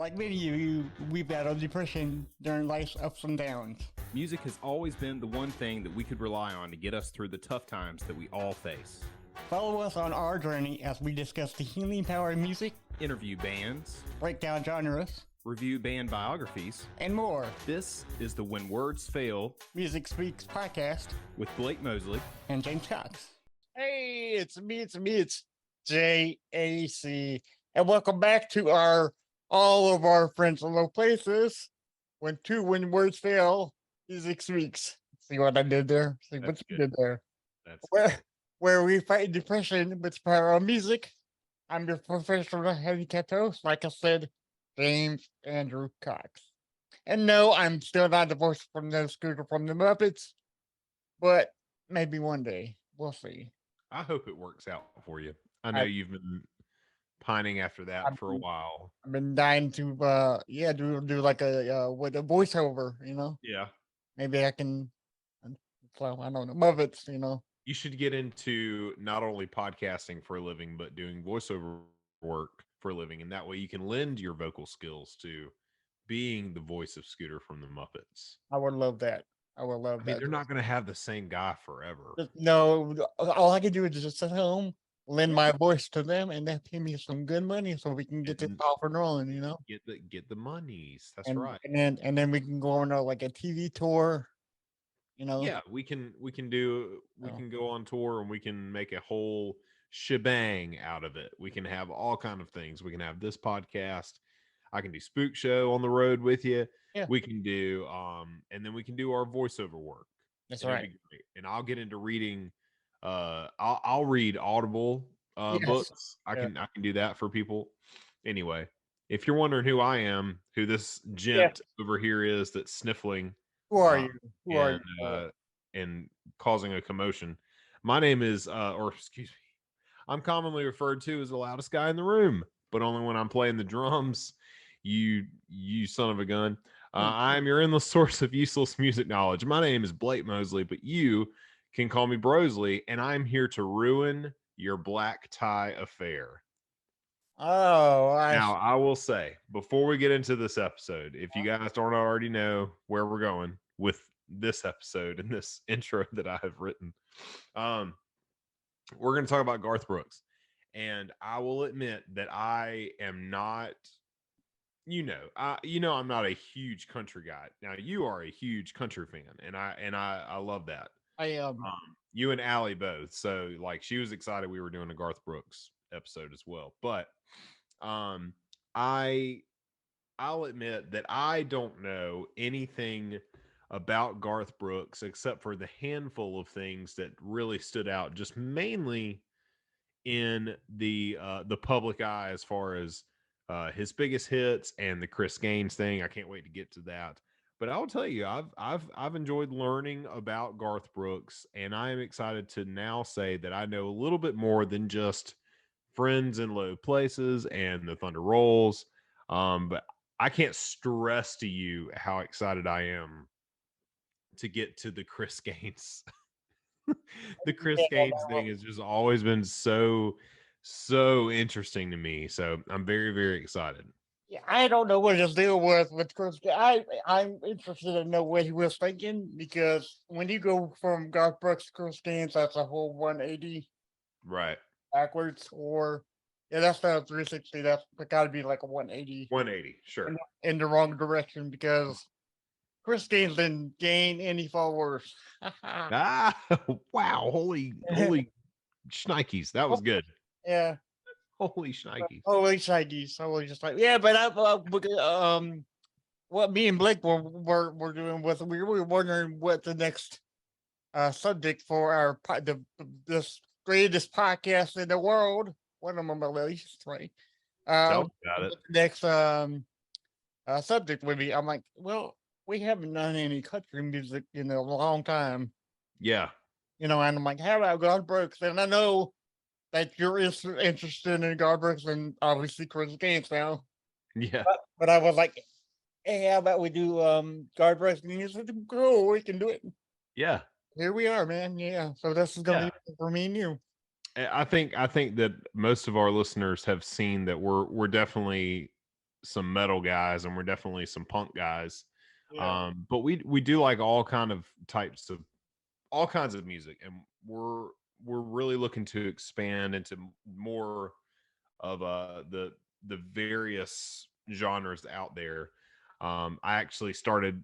Like many of you, we battled depression during life's ups and downs. Music has always been the one thing that we could rely on to get us through the tough times that we all face. Follow us on our journey as we discuss the healing power of music, Interview bands, break down genres, review band biographies, and more. This is the When Words Fail Music Speaks podcast with Blake Mosley and James Cox. Hey, it's JAC, and welcome back to all of our friends in low places. When words fail, music speaks. See what I did there? See what you did there? That's where we fight depression with the power of music. I'm your professional handicapped host, like I said, James Andrew Cox. And no, I'm still not the voice from the Scooter from the Muppets, but maybe one day we'll see. I hope it works out for you. I know you've been pining after that for a while. I've been dying to do like a with a voiceover, Yeah. Maybe I can, well, I don't know, Muppets, You should get into not only podcasting for a living, but doing voiceover work for a living. And that way you can lend your vocal skills to being the voice of Scooter from the Muppets. I would love that. I would love I mean, that. they're not going to have the same guy forever. No, all I can do is just sit home, lend my voice to them, and they pay me some good money so we can get this off and rolling, Get the monies. That's and, right. And then we can go on like a TV tour, Yeah, we can go on tour and we can make a whole shebang out of it. We can have all kind of things. We can have this podcast. I can do Spook Show on the road with you. Yeah. We can do and then we can do our voiceover work. That's and right. And I'll get into reading I'll read Audible books. I can do that for people. Anyway, if you're wondering who I am, who this gent over here is that's sniffling, who are you? Who are you? And causing a commotion. My name is I'm commonly referred to as the loudest guy in the room, but only when I'm playing the drums. You son of a gun. I'm your endless source of useless music knowledge. My name is Blake Mosley, but you can call me Brosley, and I'm here to ruin your black tie affair. Oh, now I will say, before we get into this episode, if you guys don't already know where we're going with this episode and this intro that I have written, we're going to talk about Garth Brooks. And I will admit that I am not, I'm not a huge country guy. Now you are a huge country fan, and I love that. I am. You and Allie both. So like she was excited we were doing a Garth Brooks episode as well. But I'll admit that I don't know anything about Garth Brooks except for the handful of things that really stood out, just mainly in the public eye as far as his biggest hits and the Chris Gaines thing. I can't wait to get to that. But I'll tell you, I've enjoyed learning about Garth Brooks, and I am excited to now say that I know a little bit more than just Friends in Low Places and the Thunder Rolls. But I can't stress to you how excited I am to get to the Chris Gaines. The Chris Gaines thing has just always been so interesting to me. So I'm very, very excited. Yeah, I don't know what his deal was with Chris. I'm interested to know what he was thinking, because when you go from Garth Brooks to Chris Gaines, that's a whole 180 right backwards, or that's not a 360. That's got to be like a 180. 180, sure. In the wrong direction, because Chris Gaines didn't gain any followers. Wow! Holy shnikes! That was good. Yeah. Holy shnikes! Holy shnikes! Holy just like what me and Blake were doing with, we were wondering what the next subject for this greatest podcast in the world, one of them at least, right? Tell me about it. Next subject would be. I'm like, well, we haven't done any country music in a long time. Yeah. And I'm like, how about Garth Brooks? And I know that you're interested in Garth Brooks and obviously Chris Gaines now. Yeah. But I was like, hey, how about we do Garth Brooks? And he said, cool, we can do it. Yeah. Here we are, man. Yeah. So this is gonna be for me and you. I think that most of our listeners have seen that we're definitely some metal guys, and we're definitely some punk guys. Yeah. But we do like all kinds of music, and we're really looking to expand into more of the various genres out there. I actually started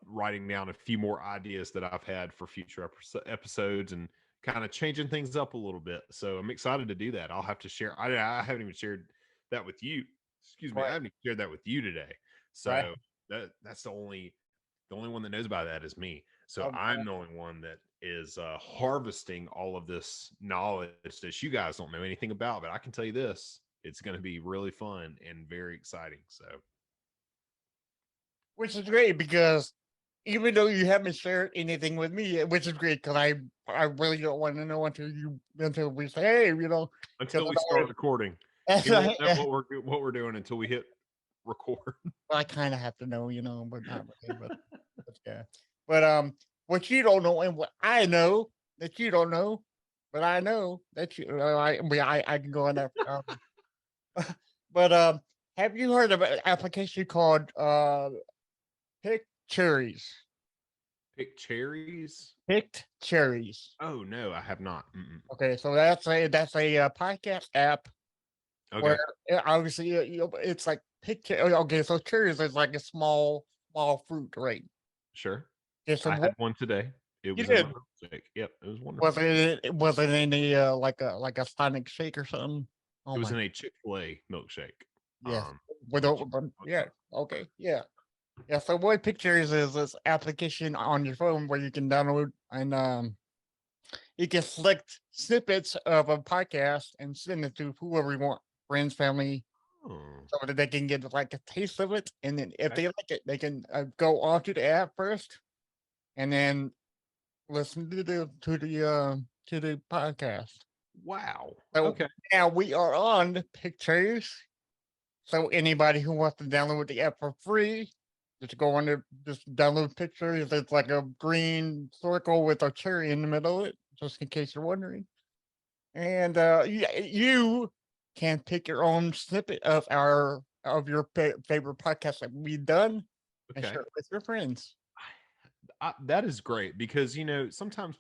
writing down a few more ideas that I've had for future episodes and kind of changing things up a little bit. So I'm excited to do that. I'll have to share. I haven't even shared that with you. Excuse me. I Right. haven't even shared that with you today. Right. So that's the only one that knows about that is me. So Okay. I'm the only one that is harvesting all of this knowledge that you guys don't know anything about. But I can tell you this: it's going to be really fun and very exciting. So Which is great because even though you haven't shared anything with me, which is great because I really don't want to know until we say, hey, until because we start recording, he won't know what we're doing until we hit record. I kind of have to know, but not really. But yeah. But what you don't know and what I know that you don't know, but I know that I can go on that. But have you heard of an application called Pick Cherries? Pick cherries. Picked Cherries. Oh no, I have not. Mm-mm. Okay, so that's a podcast app Okay, where obviously it's like okay, so cherries is like a small fruit, right? sure. Okay, so I what had one today. It you was in my did milkshake. Yep, it was was wonderful. it in a like a Sonic shake or something? Oh It was my, in a Chick-fil-A milkshake. yes. With a chicken Yeah, nugget. okay, yeah. Yeah, so what Pictures is this application on your phone where you can download and you can select snippets of a podcast and send it to whoever you want, friends, family, Oh, so that they can get like a taste of it. And then if okay. they like it, they can go onto the app first and then listen to the podcast. Wow. So Okay. now we are on Pictures. So anybody who wants to download the app for free, just go on there, just download Pictures. It's like a green circle with a cherry in the middle of it, just in case you're wondering. And you can pick your own snippet of your favorite podcast that we've done and Okay. share it with your friends. That is great because sometimes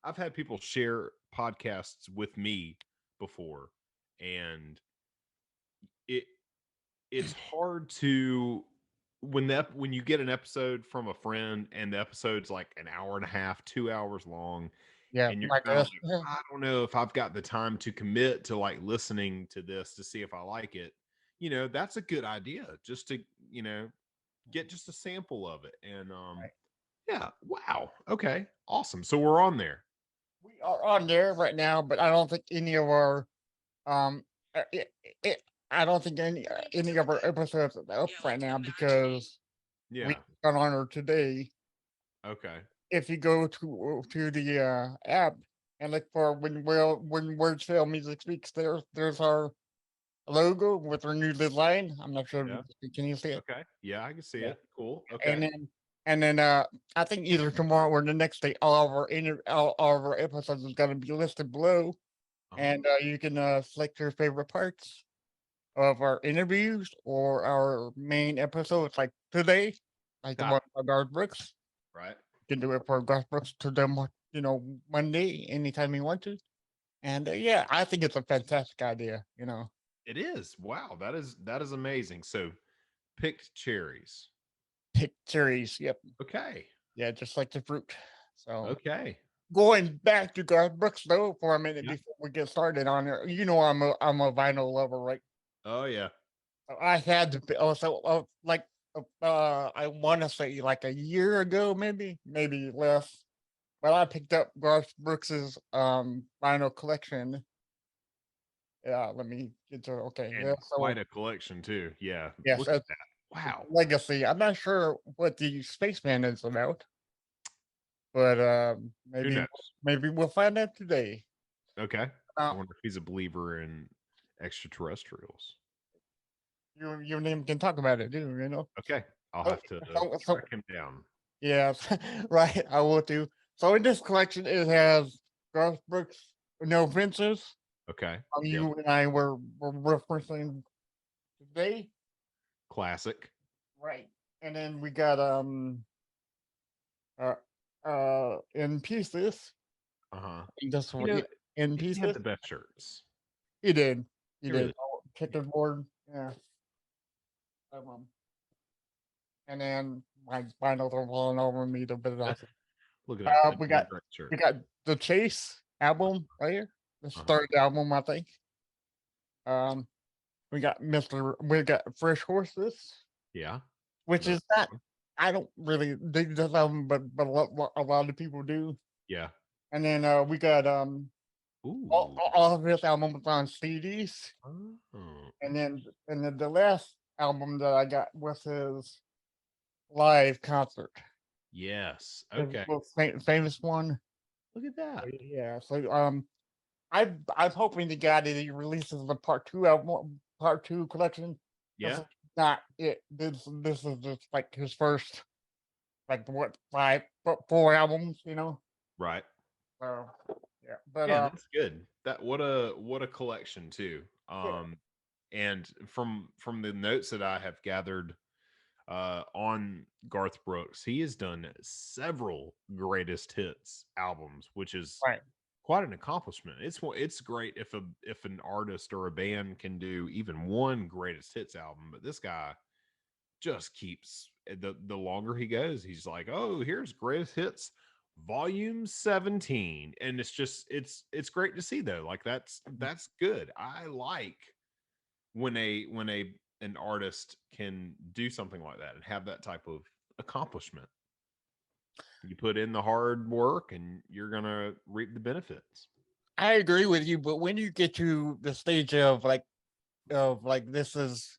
I've had people share podcasts with me before, and it it's hard to when you get an episode from a friend and the episode's like an hour and a half, 2 hours long, Yeah, and you're like kind of us. like, I don't know if I've got the time to commit to like listening to this to see if I like it. That's a good idea just to, get just a sample of it. And Right. yeah, wow. Okay. Awesome. So we're on there. We are on there right now, but I don't think any of our um, it, it, I don't think any of our episodes are up right now because we Yeah. got on her today. Okay. If you go to the app and look for when Words Fail Music Speaks, there's our logo with our new design. I'm not sure if Yeah. can you see it? Okay. Yeah, I can see Yeah. it. Cool. And Okay. then I think either tomorrow or the next day, all of our episodes is gonna be listed below, and Oh, you can select your favorite parts of our interviews or our main episodes, like today, like the got one it. about Garth Brooks. Right. You can do it for Garth Brooks to them, Monday, anytime you want to. And yeah, I think it's a fantastic idea. It is. Wow. That is amazing. So picked cherries. Pick cherries. Yep. Okay. Yeah, just like the fruit. So Okay. going back to Garth Brooks though for a minute Yeah. before we get started on it, I'm a vinyl lover, right? Oh yeah. So I had to also like I want to say like a year ago, maybe less. But I picked up Garth Brooks's vinyl collection. Yeah, let me get to okay. Yeah, And so quite a collection too. Yeah. yes, Look at that's that. Wow. Legacy. I'm not sure what the Spaceman is about, but Who maybe knows? maybe we'll find out today. Okay. Uh, I wonder if he's a believer in extraterrestrials. your name can talk about it too. Okay. I'll So, have to so track him down. yeah, right. I will too. So in this collection, it has Garth Brooks, no Vince's. Okay. Yep. You and I were referencing Today, Classic. right? And then we got uh in pieces. Uh-huh. This You one, know, yeah, in he had pieces. the best shirts. He did. He He did. really Checkerboard. Yeah. Um, and then my finals are falling over me a bit. Also, Look at him. Put we on a got great shirt. the Chase album right here. The Uh-huh. third album, I think. Um, we got Fresh Horses, Yeah. which Another is not. one. I don't really dig this album, but a lot of people do. Yeah. And then we got Ooh. all of his albums on CDs. Oh. And then the last album that I got was his live concert. Yes. His Okay. most famous one. Look at that. Yeah. So I'm hoping to God that he releases the part two collection. This Yeah. is not it. This is just like his first, like what 4 albums, you know. Right. So yeah, but Yeah, that's good. That what a collection too. yeah, And from the notes that I have gathered on Garth Brooks, he has done several greatest hits albums, which is right. quite an accomplishment. It's great if an artist or a band can do even one greatest hits album, but this guy just keeps the longer he goes, he's like, oh, here's greatest hits volume 17, and it's great to see though. Like that's good. I like when an artist can do something like that and have that type of accomplishment. You put in the hard work and you're gonna reap the benefits. I agree with you, but when you get to the stage of like this is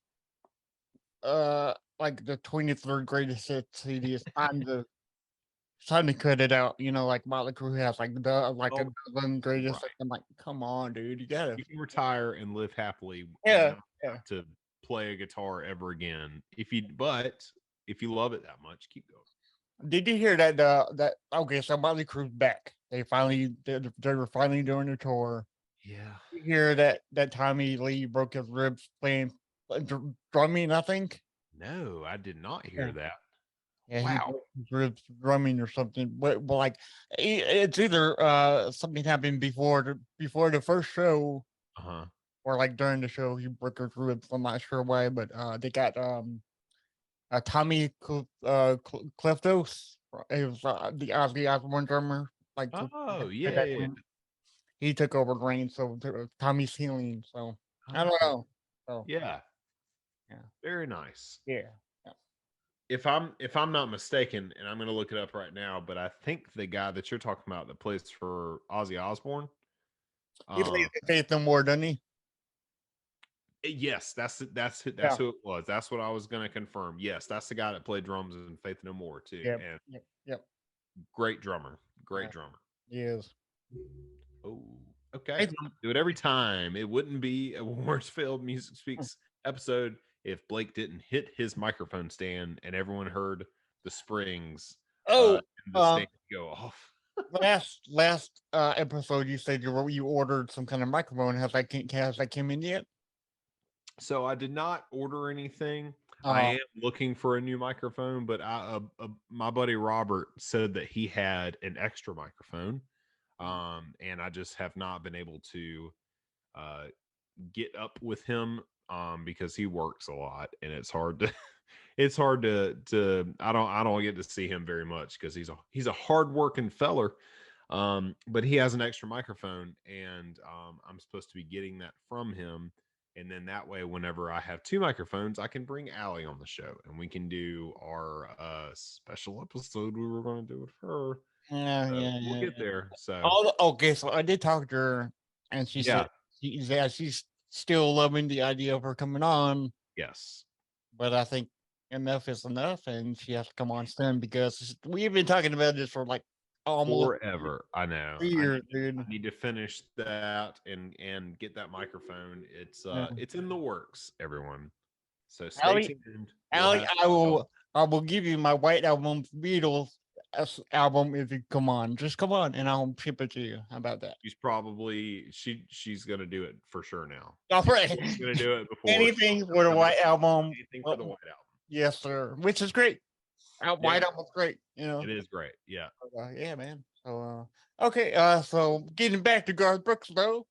like the 23rd greatest hit CD, it's time to cut it out. You know, like Motley Crue has like a Oh, dozen greatest. right. I'm like, come on, dude, you gotta. You can retire and live happily and Yeah, not yeah. have to play a guitar ever again. If you love it that much, keep going. Did you hear that? That okay? So Motley Crue's back. They were finally doing the tour. Yeah. You hear that Tommy Lee broke his ribs playing drumming? I think. No, I did not Yeah. hear that. Yeah, he Wow. broke his ribs drumming or something. But like, it's either something happened before the first show, Uh-huh. or like during the show he broke his ribs. I'm not sure why, but they got Tommy Cliftos. He was the Ozzy Osbourne drummer. Like Oh, at yeah, that yeah. time. He took over the reins, so Tommy's healing. So I don't Oh, know. So yeah. yeah, Very nice. yeah. If I'm not mistaken, and I'm gonna look it up right now, but I think the guy that you're talking about that plays for Ozzy Osbourne. He plays Uh Faith No More, doesn't he? yes, Yeah. who it was. That's what I was gonna confirm. Yes, that's the guy that played drums in Faith No More too. Yep. And Yep. Yep. great drummer. Great Yeah, drummer. he is. Oh, okay. Faith Do it every time. It wouldn't be a Worst Failed Music Speaks episode if Blake didn't hit his microphone stand and everyone heard the springs Oh, in the stand go off. last episode you said you ordered some kind of microphone. Has that came in yet? So I did not order anything. I Uh, am looking for a new microphone, but my buddy Robert said that he had an extra microphone, and I just have not been able to uh, get up with him because he works a lot, and it's hard to I don't get to see him very much because he's a hardworking feller. But he has an extra microphone, and I'm supposed to be getting that from him. And then that way, whenever I have 2 microphones, I can bring Allie on the show and we can do our special episode we were going to do with her. yeah, So yeah, we'll yeah, get yeah. there. So, Okay, so I did talk to her, and she yeah, said she's still loving the idea of her coming on, yes. but I think enough is enough, and she has to come on soon because we've been talking about this for like almost Forever. I know. 3 years, dude. I need to finish that and get that microphone. Yeah. It's in the works, everyone. So stay Allie, tuned. We'll Allie, have I will give you my White Album Beatles album if you come on. Just come on, and I'll ship it to you. How about that? She's gonna do it for sure now. All right. She's gonna do it before Anything for the White Album. anything for the White Album. Yes, sir. Which is great. White Album's great. You know. It is great. Yeah. Yeah, man. So okay. So getting back to Garth Brooks though.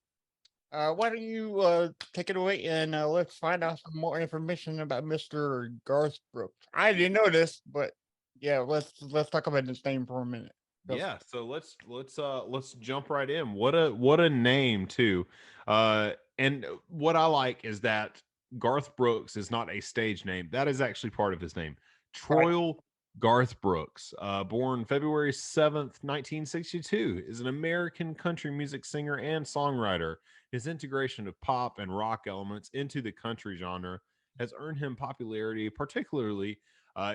Why don't you take it away and let's find out some more information about Mr. Garth Brooks. I didn't know this, but yeah, let's talk about his name for a minute. Yeah, so let's jump right in. What a name too. And what I like is that Garth Brooks is not a stage name. That is actually part of his name. Troil Garth Brooks, born February 7th, 1962, is an American country music singer and songwriter. His integration of pop and rock elements into the country genre has earned him popularity, particularly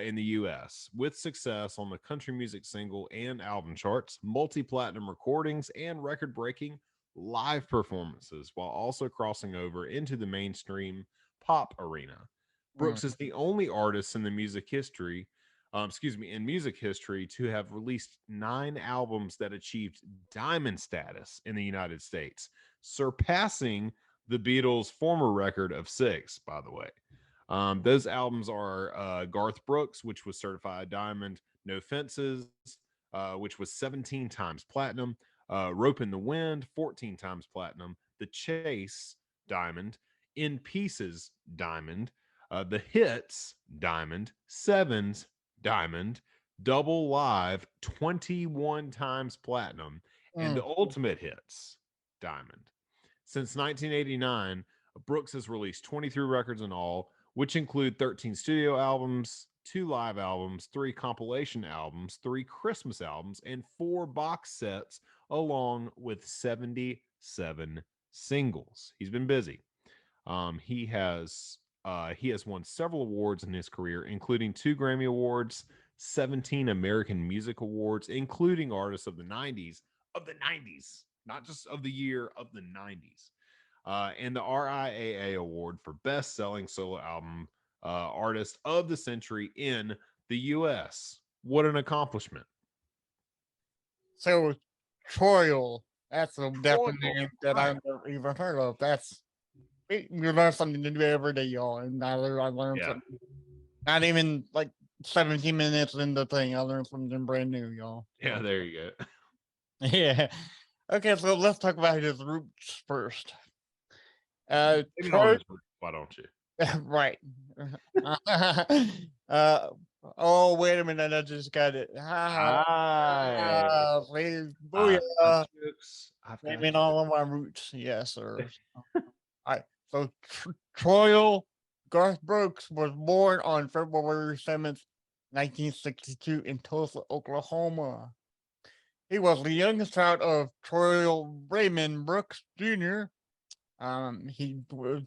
in the U.S., with success on the country music single and album charts, multi-platinum recordings, and record-breaking live performances, while also crossing over into the mainstream pop arena. Brooks is the only artist in the music history to have released 9 albums that achieved diamond status in the United States, surpassing the Beatles' former record of 6, by the way. Those albums are Garth Brooks, which was certified diamond, No Fences, which was 17 times platinum, Rope in the Wind, 14 times platinum, The Chase, diamond, In Pieces, diamond, The Hits, diamond, Sevens, diamond, Double Live, 21 times platinum, and The Ultimate Hits, diamond. Since 1989, Brooks has released 23 records in all, which include 13 studio albums, 2 live albums, 3 compilation albums, 3 Christmas albums, and 4 box sets, along with 77 singles. He's been busy. He has won several awards in his career, including 2 Grammy Awards, 17 American Music Awards, including Artist of the 90s, not just of the year, of the 90s. And the RIAA Award for Best Selling Solo Album Artist of the Century in the U.S. What an accomplishment. So, Troil, that's a definite name that I've never even heard of. We learn something new every day, y'all. And I learned something. Not even like 17 minutes in the thing, I learned something brand new, y'all. Yeah, there you go. Yeah. Okay, so let's talk about his roots first. Why don't you? Right. Oh, wait a minute, I just got it. Please, booyah. Naming all of my roots. Yes, sir. All right. So Troil Garth Brooks was born on February 7th, 1962 in Tulsa, Oklahoma. He was the youngest child of Troil Raymond Brooks Jr. The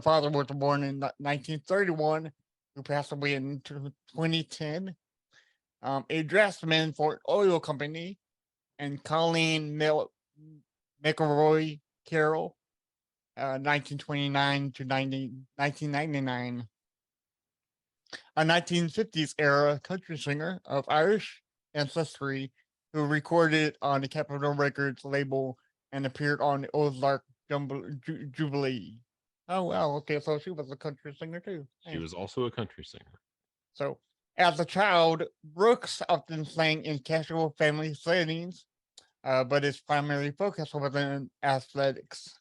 father was born in 1931, who passed away in 2010. A draftsman for an oil company, and Colleen McElroy Carroll, 1929 to 1999. A 1950s era country singer of Irish ancestry who recorded on the Capitol Records label and appeared on the Ozark Jubilee. Oh, wow. Okay, so she was a country singer too. She was also a country singer. So, as a child, Brooks often sang in casual family settings, but his primary focus was in athletics.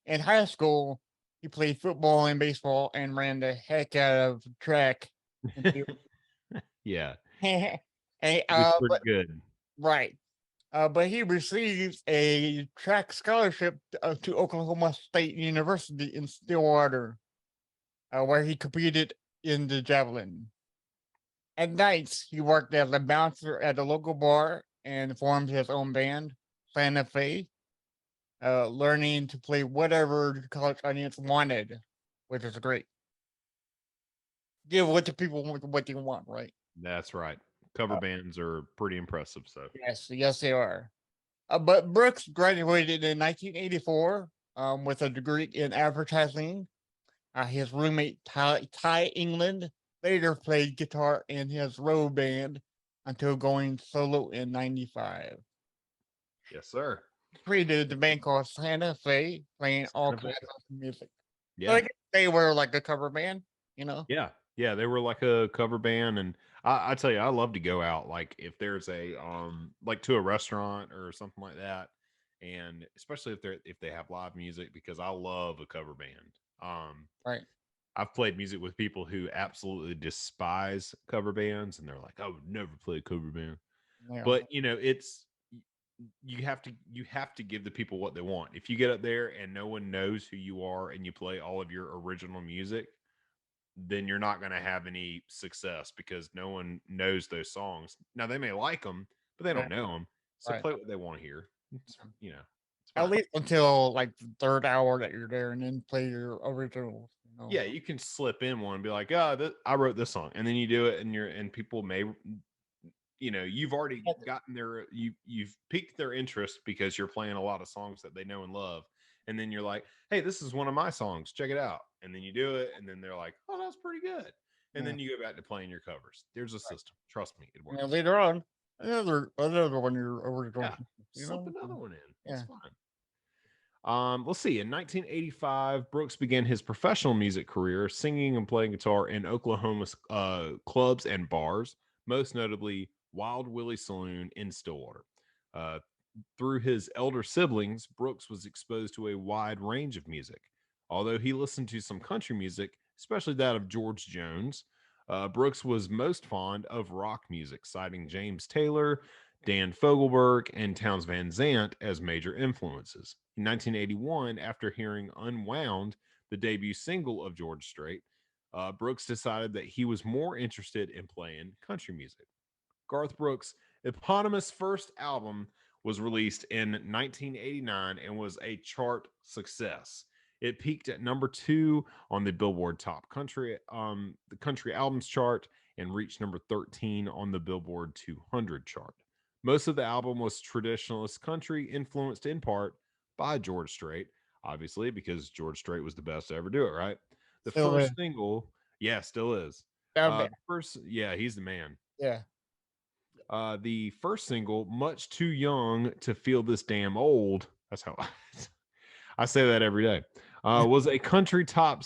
In high school, he played football and baseball and ran the heck out of track. Yeah. But good. Right. But he received a track scholarship to Oklahoma State University in Stillwater, where he competed in the javelin. At nights, he worked as a bouncer at a local bar and formed his own band, Santa Fe, learning to play whatever the college audience wanted, which is great. Give what the people what they want, right? That's right. Cover bands are pretty impressive. So yes, they are. But Brooks graduated in 1984 with a degree in advertising. His roommate Ty England later played guitar in his road band, until going solo in '95. Yes, sir. Created the band called Santa Fe, playing all Santa Fe. kinds of music. So Yeah. I guess they were like a cover band, you know? Yeah. Yeah. They were like a cover band. And I tell you, I love to go out. Like if there's a like to a restaurant or something like that. And especially if they have live music, because I love a cover band. Right. I've played music with people who absolutely despise cover bands and they're like, I would never play a cover band. Yeah. But it's you have to give the people what they want. If you get up there and no one knows who you are and you play all of your original music, then you're not going to have any success because no one knows those songs. Now they may like them, but they Yeah. don't know them. So Right. play what they want to hear. It's, it's At fine. least until like the third hour that you're there and then play your originals, you know? Yeah, you can slip in one and be like, "Oh, I wrote this song," and then you do it, and people may, you've already gotten you've piqued their interest because you're playing a lot of songs that they know and love, and then you're like, "Hey, this is one of my songs. Check it out," and then you do it, and then they're like, "Oh, that's pretty good," and then you go back to playing your covers. There's a system. Trust me, it works. And later on, another one of your originals, Yeah, slip another one in. It's Yeah. fine. Let's see. In 1985, Brooks began his professional music career singing and playing guitar in Oklahoma's clubs and bars, most notably Wild Willie Saloon in Stillwater. Uh, through his elder siblings, Brooks was exposed to a wide range of music. Although he listened to some country music, especially that of George Jones, Brooks was most fond of rock music, citing James Taylor, Dan Fogelberg, and Townes Van Zandt as major influences. In 1981, after hearing Unwound, the debut single of George Strait, Brooks decided that he was more interested in playing country music. Garth Brooks' eponymous first album was released in 1989 and was a chart success. It peaked at number 2 on the Billboard Top Country, the Country Albums chart, and reached number 13 on the Billboard 200 chart. Most of the album was traditionalist country, influenced in part by George Strait, obviously, because George Strait was the best to ever do it, right? The Still first is. single, yeah, still is. He's the man. Yeah. The first single, "Much Too Young to Feel This Damn Old," that's how I say that every day, was a country top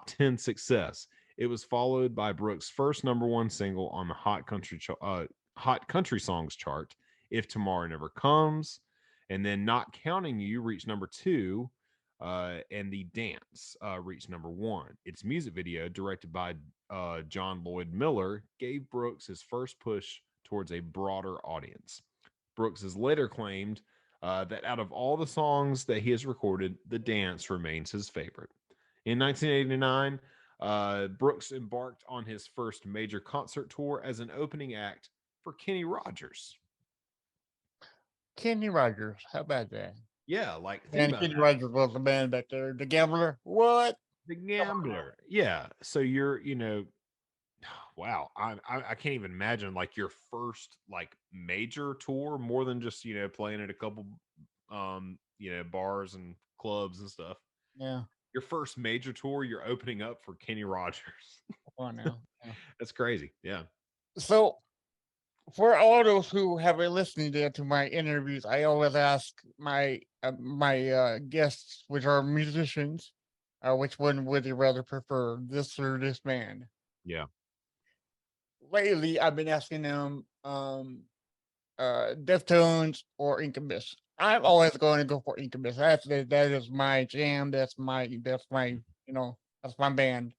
10 success. It was followed by Brooks' first number one single on the Hot Country Songs chart, "If Tomorrow Never Comes," and then "Not Counting You" reached number 2, and "The Dance" reached number 1. Its music video, directed by John Lloyd Miller, gave Brooks his first push towards a broader audience. Brooks has later claimed that out of all the songs that he has recorded, "The Dance" remains his favorite. In 1989, Brooks embarked on his first major concert tour as an opening act for Kenny Rogers. Kenny Rogers. How about that? Yeah, like think And about Kenny that. Rogers was the man back there, the gambler. What? The Gambler. Yeah. So you're, wow. I can't even imagine like your first like major tour, more than just, playing at a couple bars and clubs and stuff. Yeah. Your first major tour, you're opening up for Kenny Rogers. Come on now. Yeah. That's crazy. Yeah. So, for all those who have been listening to my interviews, I always ask my guests, which are musicians, which one would you rather prefer, this or this band? Yeah. Lately, I've been asking them, Deftones or Incubus. I'm always going to go for Incubus. That is my jam. That's my that's my band.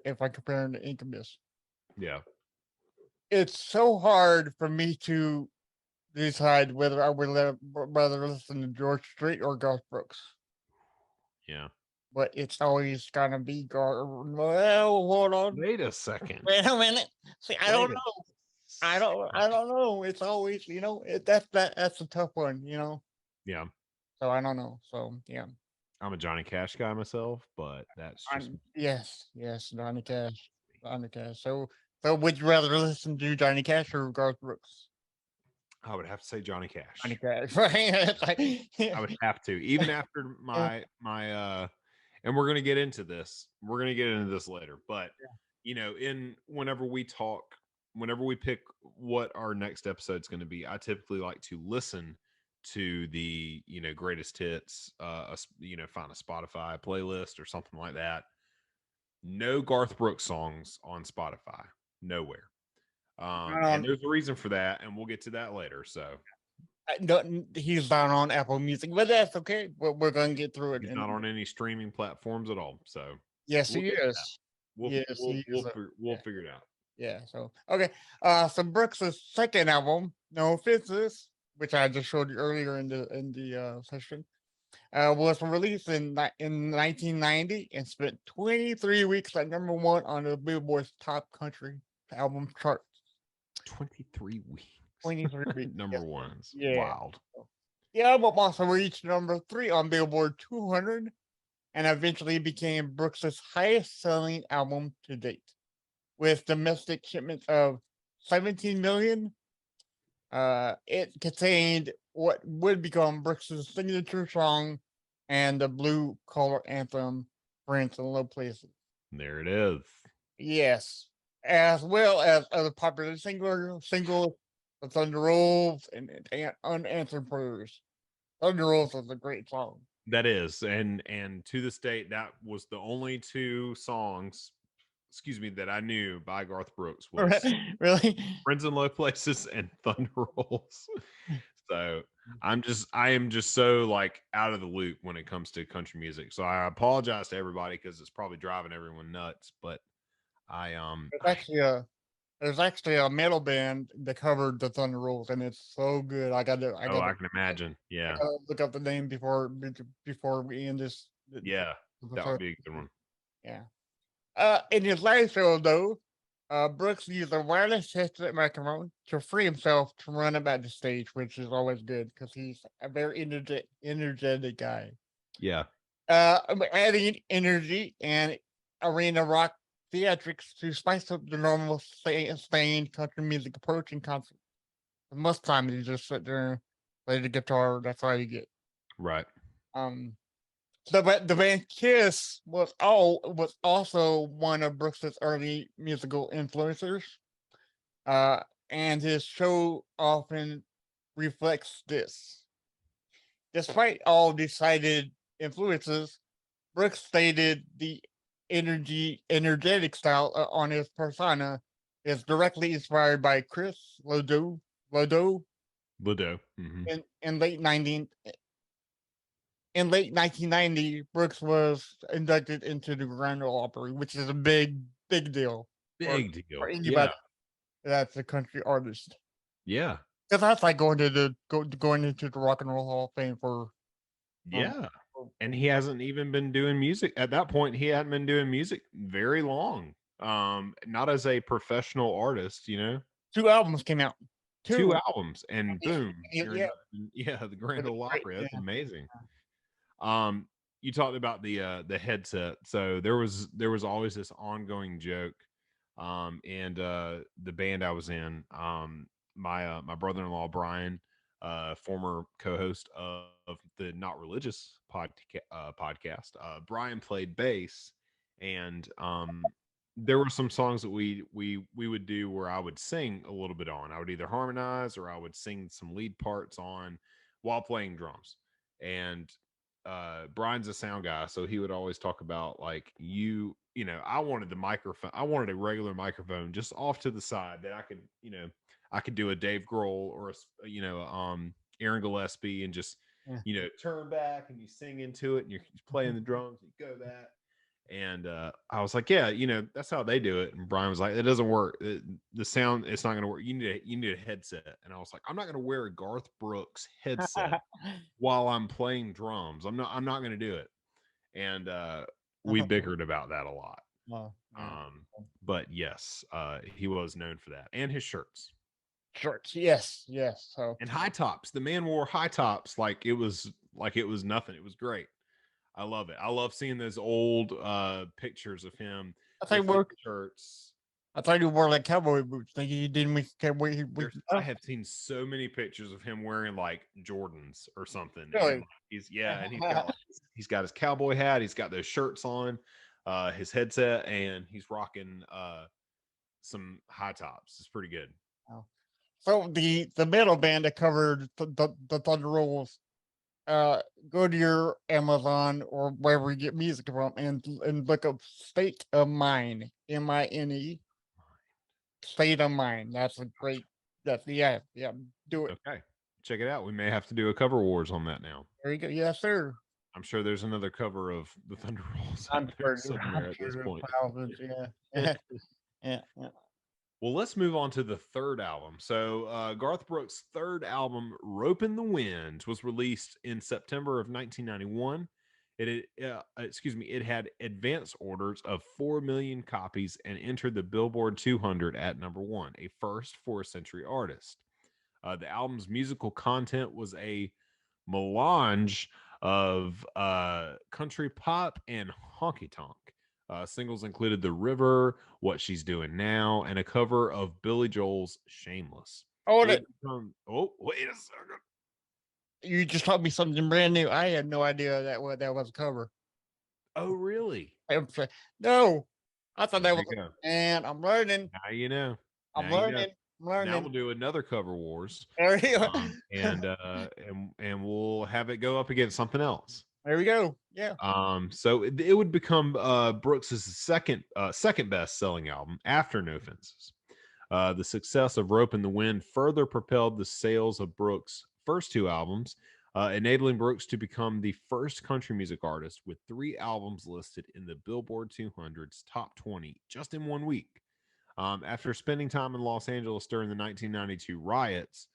If I compare them to Incubus, Yeah. it's so hard for me to decide whether I would rather listen to George Strait or Garth Brooks. Yeah. But it's always gonna be Garth. Well, hold on. Wait a second. Wait a minute. See, I don't know. I don't know. It's always, that's a tough one, Yeah. So I don't know. So yeah. I'm a Johnny Cash guy myself, but that's just Yes, Johnny Cash. Johnny Cash. So would you rather listen to Johnny Cash or Garth Brooks? I would have to say Johnny Cash. Johnny Cash, right? I would have to, even after my and we're gonna get into this. We're gonna get into this later, but in whenever we pick what our next episode's going to be. I typically like to listen to the greatest hits. Find a Spotify playlist or something like that. No Garth Brooks songs on Spotify. Nowhere. And there's a reason for that, and we'll get to that later. So he's not on Apple Music, but that's okay. We're going to get through it. he's not on any streaming platforms at all. So yes, we'll he is. we'll figure it out. Yeah. So okay. So Brooks' second album, No Offenses, which I just showed you earlier in the session, was released in 1990 and spent 23 weeks at #1 on the Billboard's top country album chart. 23 weeks. 23 weeks. Number ones. Yeah. Wild. The album also reached #3 on Billboard 200 and eventually became Brooks' highest selling album to date, with domestic shipments of 17 million. It contained what would become Brooks' signature song and the blue collar anthem, Friends in Low Places. There it is. Yes. As well as other popular singles, The Thunder Rolls and Unanswered Prayers. Thunder Rolls is a great song. That is, and to this date, that was the only two songs, that I knew by Garth Brooks was Really? Friends in Low Places and Thunder Rolls. So I am just so like out of the loop when it comes to country music. So I apologize to everybody because it's probably driving everyone nuts. But there's actually a metal band that covered the Thunder Rolls, and it's so good. I can imagine. Yeah. I gotta look up the name before we end this. Yeah, that would be a good one. Yeah. In his live show, though, Brooks used a wireless headset microphone to free himself to run about the stage, which is always good because he's a very energetic guy. Yeah. Adding energy and arena rock theatrics to spice up the normal sustained country music approach in concert. Most times you just sit there and play the guitar. That's all you get. Right. The band Kiss was also one of Brooks' early musical influencers, and his show often reflects this. Despite all decided influences, Brooks stated the energetic style on his persona is directly inspired by Chris Lodo Mm-hmm. in late 1990, Brooks was inducted into the Grand Ole Opry, which is a big deal. Big deal. For anybody that's a country artist. Yeah. Because that's like going into the Rock and Roll Hall of Fame for. And he hasn't even been doing music at that point. He hadn't been doing music very long. Not as a professional artist, 2 albums came out. Two albums, and boom, Yeah. The Grand Ole Opry. That's amazing. You talked about the headset. So there was always this ongoing joke. And the band I was in, my brother-in-law Brian, former co-host of the Not Religious podcast, Brian played bass, and there were some songs that we would do where I would sing a little bit on. I would either harmonize or I would sing some lead parts on while playing drums. And Brian's a sound guy, so he would always talk about like I wanted the microphone. I wanted a regular microphone just off to the side that I could do a Dave Grohl or Aaron Gillespie and just turn back and you sing into it and you're playing the drums and you go that. And I was like, yeah, that's how they do it. And Brian was like, it doesn't work. The sound, it's not going to work. You need a headset. And I was like, I'm not going to wear a Garth Brooks headset while I'm playing drums. I'm not going to do it. And we bickered about that a lot. But yes, he was known for that, and his shirts. Yes. So and high tops. The man wore high tops like it was nothing. It was great. I love it. I love seeing those old pictures of him. Shirts. I thought you wore like cowboy boots. Like you didn't make cowboy boots. I have seen so many pictures of him wearing like Jordans or something. Really? And he's got his cowboy hat. He's got those shirts on, his headset, and he's rocking some high tops. It's pretty good. Oh. So the metal band that covered the Thunder Rolls, go to your Amazon or wherever you get music from and look up State of Mind, Mine, State of Mind. That's a great. That's yeah. Do it. Okay, check it out. We may have to do a cover wars on that now. There you go. Yes, sir. I'm sure there's another cover of the Thunder Rolls I'm out there sure. somewhere I'm at sure this there's point. thousands. Yeah. Yeah. Well, let's move on to the third album. So, Garth Brooks' third album, "Rope in the Wind," was released in September of 1991. It had advance orders of 4 million copies and entered the Billboard 200 at number one, a first for a century artist. The album's musical content was a melange of country pop and honky tonk. Singles included "The River," "What She's Doing Now," and a cover of Billy Joel's "Shameless." Hold It it. would become, oh, wait a second. You just taught me something brand new. I had no idea that was a cover. Oh, really? No, I thought There that you was. go. And I'm learning. Now you know. I'm Now you know. learning. I'm Now we'll learning. do another cover wars, There you go. and we'll have it go up against something else. There we go. Yeah. So it would become Brooks's second best selling album after No Fences. The success of "Rope in the Wind" further propelled the sales of Brooks' first two albums, enabling Brooks to become the first country music artist with 3 albums listed in the Billboard 200's top 20 just in 1 week. After spending time in Los Angeles during the 1992 riots,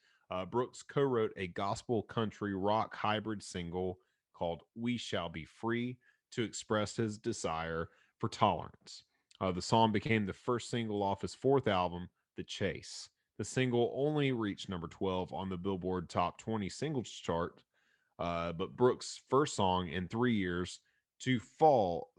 Brooks co-wrote a gospel country rock hybrid single called "We Shall Be Free" to express his desire for tolerance. The song became the first single off his fourth album, "The Chase." The single only reached number 12 on the Billboard Top 20 Singles chart, but Brooks' first song in 3 years to fail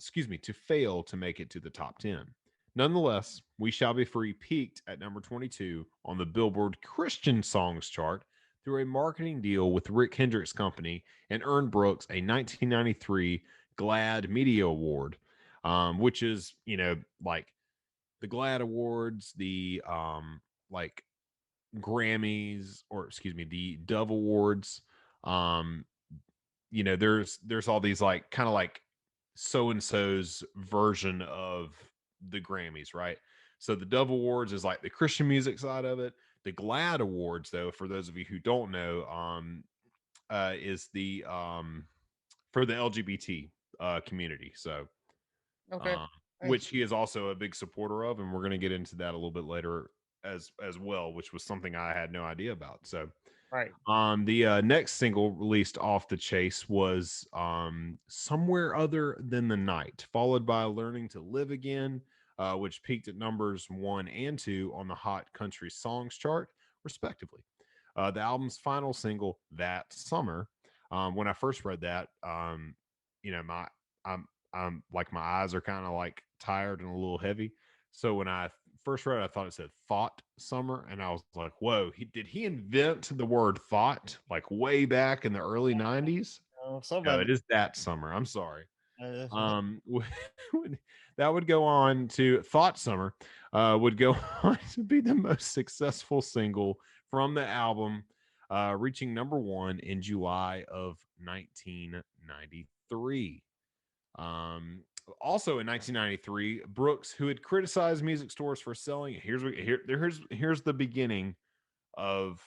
to make it to the top 10. Nonetheless, "We Shall Be Free" peaked at number 22 on the Billboard Christian Songs chart through a marketing deal with Rick Hendricks Company and earned Brooks a 1993 GLAAD Media Award, which is, like the GLAAD Awards, the like Grammys, or excuse me, the Dove Awards. Um, there's all these like kind of like so and so's version of the Grammys, right? So the Dove Awards is like the Christian music side of it. The GLAAD Awards, though, for those of you who don't know, is the for the LGBT community. So, Okay. which he is also a big supporter of, and we're going to get into that a little bit later as well, which was something I had no idea about. So, Right. the next single released off "The Chase" was "Somewhere Other Than the Night," followed by "Learning to Live Again," which peaked at numbers 1 and 2 on the Hot Country Songs chart, respectively. The album's final single, "That Summer," when I first read that, my I'm like my eyes are kind of like tired and a little heavy. So when I first read it, I thought it said "Thought Summer," and I was like, "Whoa, did he invent the word thought like way back in the early '90s?" No, Somebody. it is "That Summer." I'm sorry. Uh, Um, that would go on to "Thought Summer," would go on to be the most successful single from the album, reaching number 1 in July of 1993. Also in 1993, Brooks, who had criticized music stores for selling, here's the beginning of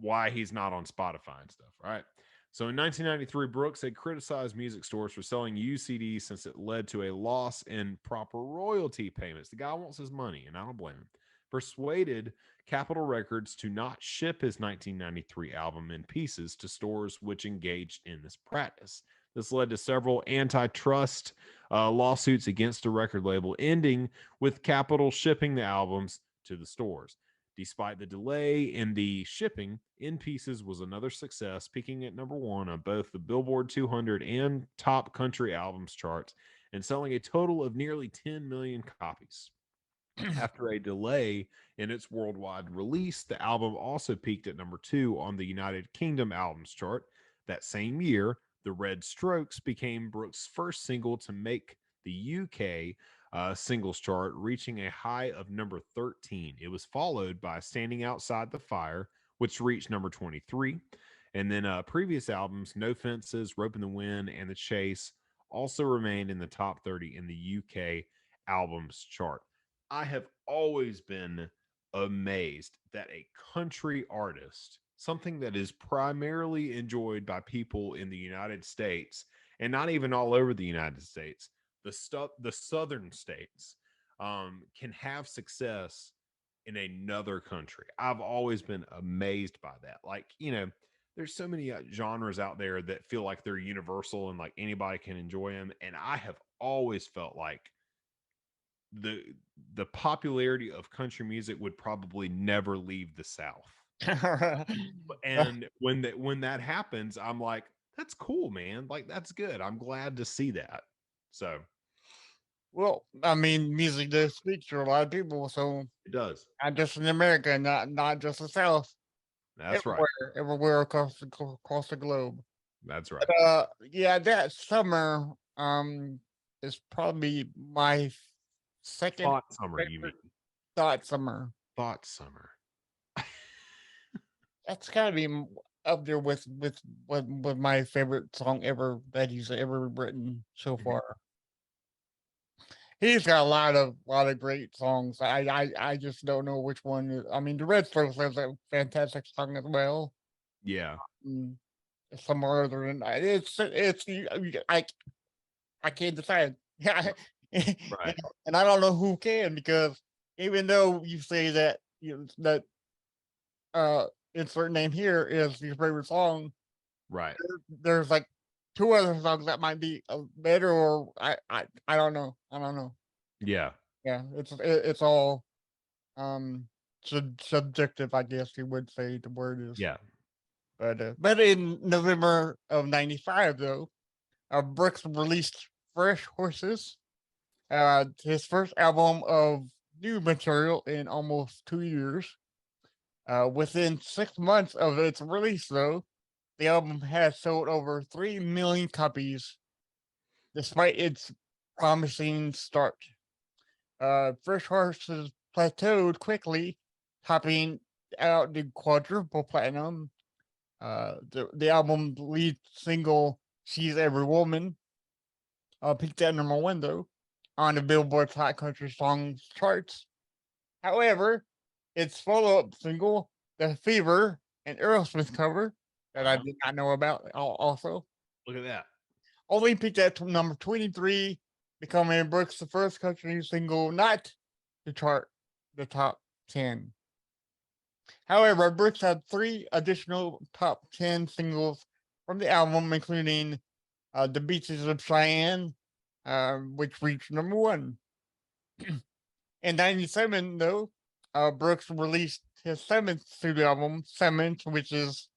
why he's not on Spotify and stuff, right? So in 1993, Brooks had criticized music stores for selling used CDs since it led to a loss in proper royalty payments. The guy wants his money, and I don't blame him. Persuaded Capitol Records to not ship his 1993 album in pieces to stores which engaged in this practice. This led to several antitrust lawsuits against the record label, ending with Capitol shipping the albums to the stores. Despite the delay in the shipping, "In Pieces" was another success, peaking at number 1 on both the Billboard 200 and Top Country Albums charts, and selling a total of nearly 10 million copies. After a delay in its worldwide release, the album also peaked at number 2 on the United Kingdom Albums chart. That same year, "The Red Strokes" became Brooks' first single to make the UK singles chart, reaching a high of number 13. It was followed by Standing Outside the Fire, which reached number 23. And then previous albums, No Fences, Rope in the Wind, and The Chase also remained in the top 30 in the UK albums chart. I have always been amazed that a country artist, something that is primarily enjoyed by people in the United States and not even all over the United States, the southern states, can have success in another country. I've always been amazed by that. Like, there's so many genres out there that feel like they're universal and like anybody can enjoy them. And I have always felt like the popularity of country music would probably never leave the South. And when that happens, I'm like, that's cool, man. Like, that's good. I'm glad to see that. So Well, I mean, music does speak to a lot of people, so it does. not just in America, not just the South, That's right. everywhere across the globe. That's right. Yeah, that summer is probably my second Thought summer, you mean? Thought Summer. Thought summer. That's gotta be up there with my favorite song ever that he's ever written so far. He's got a lot of great songs. I just don't know which one. I mean, the Red Strokes has a fantastic song as well. Yeah. Some other than it's I can't decide. Yeah, Right. and I don't know who can, because even though you say that that insert name here is your favorite song, Right. there's like two other songs that might be better, or I don't know. I don't know. Yeah. Yeah, it's all subjective, I guess you would say the word is. Yeah. But in November of '95, though, Brooks released Fresh Horses, his first album of new material in almost 2 years. Within 6 months of its release, though, the album has sold over 3 million copies, despite its promising start. Fresh Horses plateaued quickly, topping out the quadruple platinum. The album's lead single, She's Every Woman, peaked at number 1, though, on the Billboard Hot Country Songs charts. However, its follow-up single, The Fever, an Aerosmith cover that I did not know about also, Look at that. only peaked at number 23, becoming Brooks' the first country single not to chart the top 10. However, Brooks had 3 additional top 10 singles from the album, including The Beaches of Cheyenne, which reached number 1. In '97, though, Brooks released his 7th studio album, Simmons, which is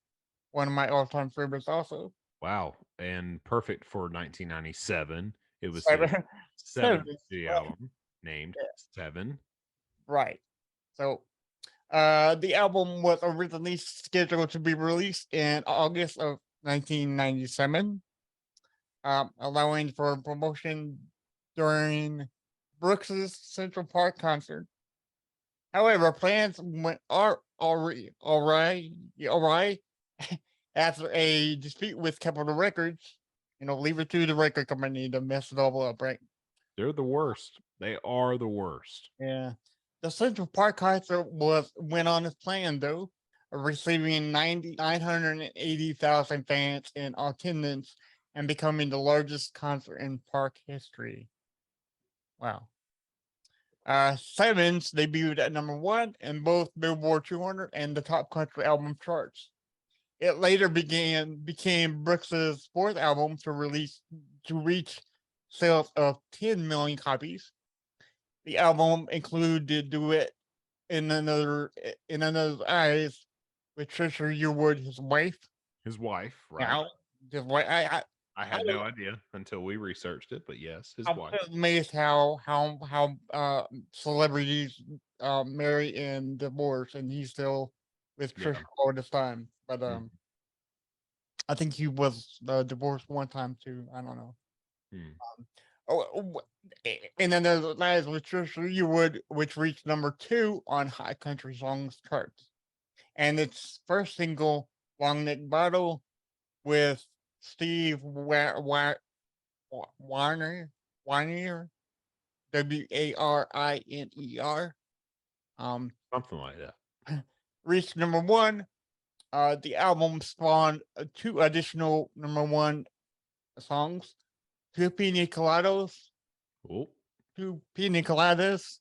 one of my all-time favorites also. Wow. And perfect for 1997. It was Seven. his seventh studio album named Seven. Right. So, the album was originally scheduled to be released in August of 1997, allowing for promotion during Brooks's Central Park concert. However, plans went already awry after a dispute with Capitol Records. Leave it to the record company to mess it all up, right? They're the worst. They are the worst. Yeah. The Central Park concert went on as planned, though, receiving 980,000 fans in attendance and becoming the largest concert in park history. Wow. Simmons debuted at number 1 in both Billboard 200 and the Top Country Album charts. It later became Brooks's 4th album to reach sales of 10 million copies. The album included the duet in another eyes with Trisha Yearwood, his wife. His wife, right? Now, his wife. I had no idea until we researched it, but yes, his I'm wife. amazed how celebrities marry and divorce, and he's still with Trisha all this time. But I think he was divorced one time too. I don't know. And then there's Lies with Trisha Wood, which reached number 2 on High Country Songs charts. And its first single, Long Neck Bottle, with Steve Wariner, Wariner, Wariner, Something like that. reached number 1. The album spawned 2 additional number 1 songs, Two Pina Colados, Oh, Colados,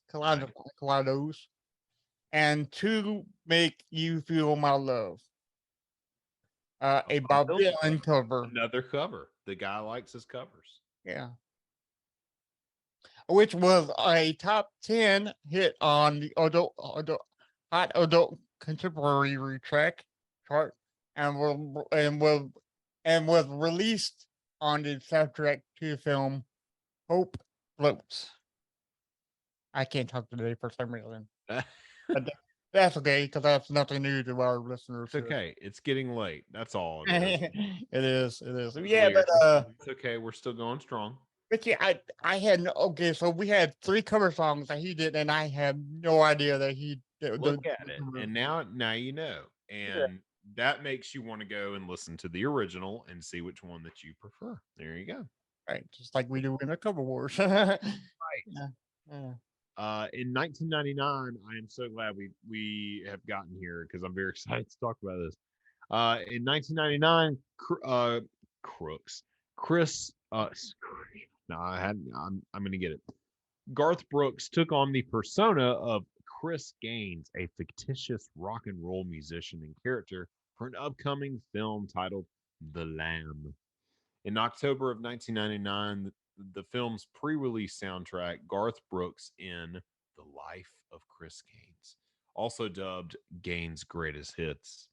and To Make You Feel My Love. A Bob Dylan cover. another cover. The guy likes his covers. Yeah. Which was a top 10 hit on the hot adult contemporary track chart, and was released on the soundtrack to the film Hope Floats. I can't talk today for some reason. But that's okay, because that's nothing new to our listeners. It's okay. It's getting late. That's all. It is. It's Yeah, weird. but It's okay. We're still going strong. but yeah, I had no, okay, so we had 3 cover songs that he did, and I had no idea that he did. Look at it, and now you know, and that makes you want to go and listen to the original and see which one that you prefer. There you go. Right, just like we do in the cover wars. Right. Yeah. In 1999, I am so glad we have gotten here because I'm very excited to talk about this. In 1999, Chris. No, I'm going to get it. Garth Brooks took on the persona of Chris Gaines, a fictitious rock and roll musician and character, for an upcoming film titled The Lamb. In October of 1999, the film's pre-release soundtrack, Garth Brooks in The Life of Chris Gaines, also dubbed Gaines' Greatest Hits,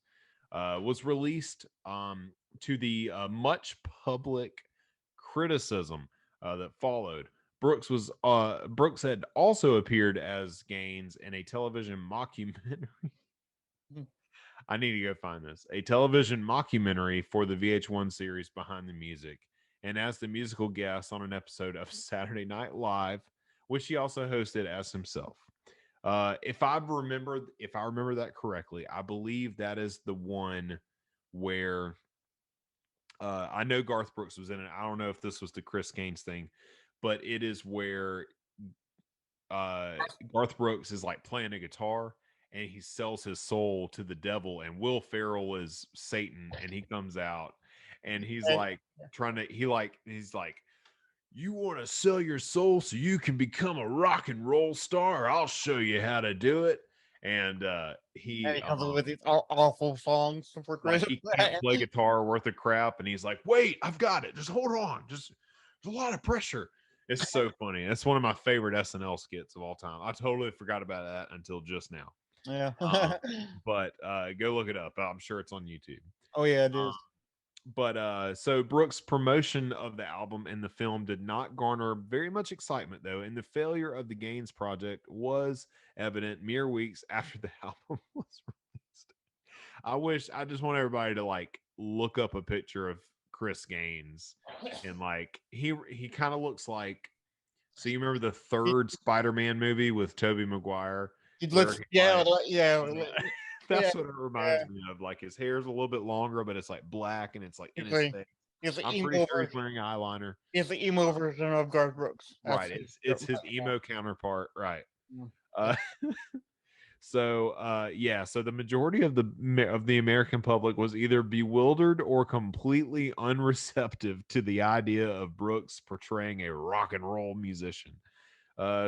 was released to the much public criticism that followed. Brooks had also appeared as Gaines in a television mockumentary. I need to go find this. A television mockumentary for the VH1 series Behind the Music, and as the musical guest on an episode of Saturday Night Live, which he also hosted as himself. If I remember that correctly, I believe that is the one where I know Garth Brooks was in it. I don't know if this was the Chris Gaines thing, but it is where Garth Brooks is like playing a guitar and he sells his soul to the devil, and Will Ferrell is Satan, and he comes out and he's like he's like, you want to sell your soul so you can become a rock and roll star? I'll show you how to do it. And he comes up with these awful songs for Chris. like he can't play guitar worth of crap, and he's like, wait, I've got it. Just hold on. Just there's a lot of pressure. It's so funny. It's one of my favorite SNL skits of all time. I totally forgot about that until just now. Yeah. But go look it up. I'm sure it's on YouTube. Oh yeah, it is. But so Brooks' promotion of the album and the film did not garner very much excitement, though, and the failure of the Gaines project was evident mere weeks after the album was released. I just want everybody to like look up a picture of Chris Gaines, and like he kind of looks like. So you remember the third Spider-Man movie with Tobey Maguire? He looks, yeah. That's what it reminds me of. Like his hair's a little bit longer, but it's like black and it's like in his face. I'm pretty sure he's wearing eyeliner. It's the emo version of Garth Brooks. Right. It's his emo counterpart. Right. So the majority of the American public was either bewildered or completely unreceptive to the idea of Brooks portraying a rock and roll musician.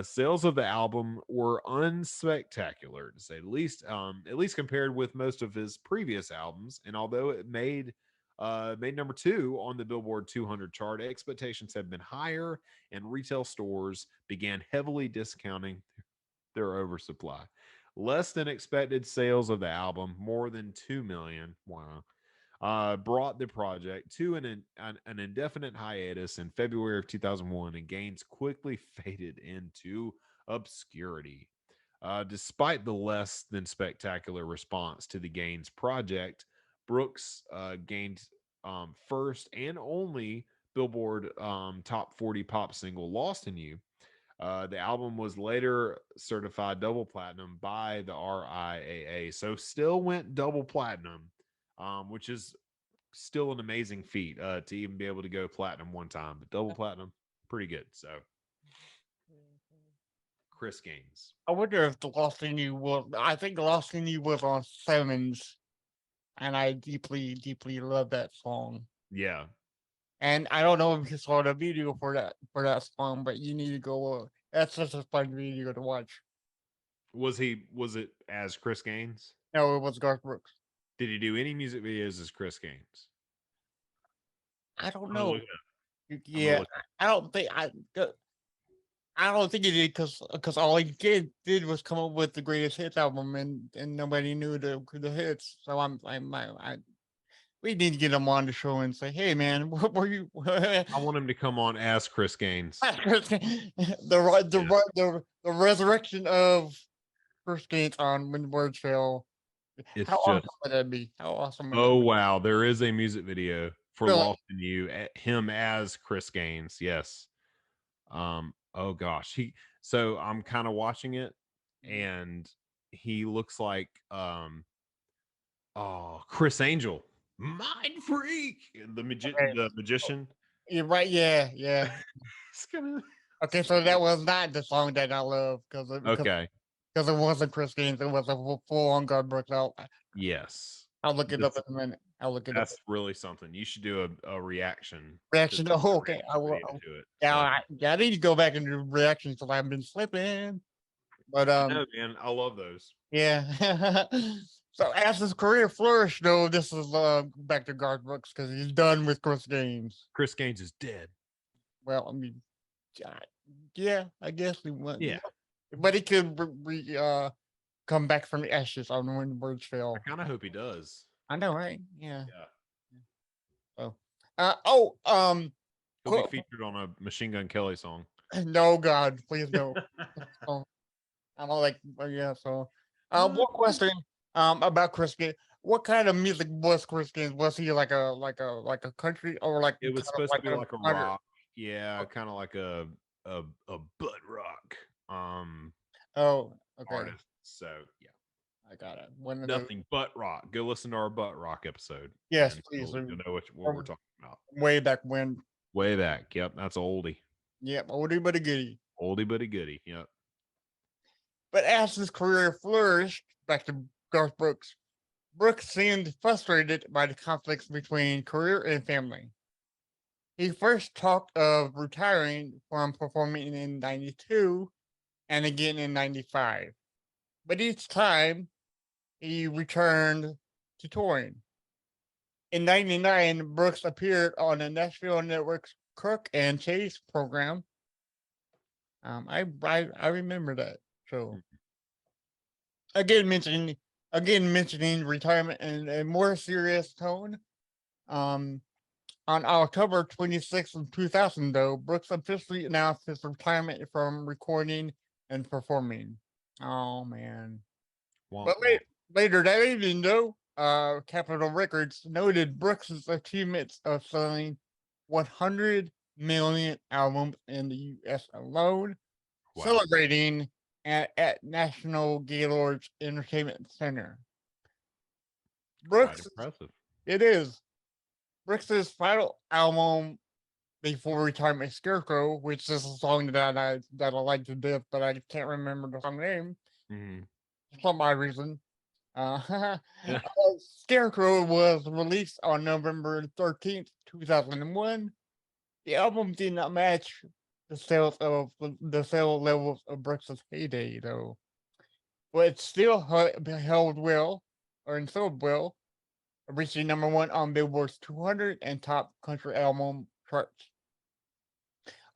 Sales of the album were unspectacular, to say the least, at least compared with most of his previous albums. And although it made number 2 on the Billboard 200 chart, expectations had been higher, and retail stores began heavily discounting their oversupply. Less than expected sales of the album, more than 2 million. Wow. Brought the project to an indefinite hiatus in February of 2001, and Gaines quickly faded into obscurity. Despite the less than spectacular response to the Gaines project, Brooks gained first and only Billboard top 40 pop single "Lost in You." The album was later certified double platinum by the RIAA, so still went double platinum, which is still an amazing feat to even be able to go platinum one time, but double platinum, pretty good. So, Chris Gaines. I wonder if the Lost in You was. I think Lost in You was on Simmons, and I deeply, deeply love that song. Yeah. And I don't know if you saw the video for that song, but you need to go. That's such a fun video to watch. Was it as Chris Gaines? No, it was Garth Brooks. Did he do any music videos as Chris Gaines? I don't I'm gonna know. look it up. I'm gonna Yeah, look it up. I don't think I don't think he did because all he did was come up with the greatest hits album and nobody knew the hits. So we need to get him on the show and say, hey man, what were you? I want him to come on as Chris Gaines. the resurrection of Chris Gaines on When Words Fail. It's How awesome just would that be? How awesome would oh that be? wow, there is a music video for Really? Lost in You, him as Chris Gaines. Yes. Oh gosh, so I'm kind of watching it and he looks like Chris Angel, Mind Freak, Okay. the magician. You're right. Yeah, yeah. It's gonna Okay, so that was not the song that I love because okay. because it wasn't Chris Gaines. It was a full on Garth Brooks. Yes. I'll look it up This- in a minute. I'll look it up. That's really something. You should do a reaction. Reaction. to- Oh, okay. I will. video to it. Yeah, So, I need to go back and do reactions because I've been slipping. But I know, man. I love those. yeah. So as his career flourished, though, this is back to Garth Brooks because he's done with Chris Gaines. Chris Gaines is dead. Well, I mean, yeah, I guess he went. Yeah. But he could come back from the ashes on When Words Fail. I kind of hope he does. I know, right? Yeah. Yeah. So, He'll be featured on a Machine Gun Kelly song. no, God, please no. Oh, I'm all like, yeah. So, one question, about Chris Gaines. What kind of music was Chris Gaines? Was he like a country or like It was kind of supposed to be like a modern- rock. Yeah, kind of like a butt rock Oh, okay. artist. So yeah, I got it. One of those. nothing but rock. Go listen to our butt rock episode. Yes, and please. You'll know what we're talking about. Way back when. Way back. Yep, that's oldie. Yep, oldie but a goodie. Oldie but a goodie. Yep. But as his career flourished, back to Garth Brooks, Brooks seemed frustrated by the conflicts between career and family. He first talked of retiring from performing in 92 and again in 95. But each time, he returned to touring. In 99, Brooks appeared on the Nashville Network's Crook and Chase program. I remember that show. Again mentioning retirement in a more serious tone. On October 26th of 2000, though, Brooks officially announced his retirement from recording and performing. Oh man! But later that evening, though, Capitol Records noted Brooks's achievements of selling 100 million albums in the U.S. alone, celebrating at National Gaylord's Entertainment Center. Brooks, Quite impressive. it is. Brooks's final album before retirement, Scarecrow, which is a song that I like to death, but I can't remember the song name for some odd reason. Scarecrow was released on November 13th, 2001. The album did not match the sales levels of Brooks's heyday, though, but it still held well, or sold well, reaching number 1 on Billboard's 200 and top country album charts.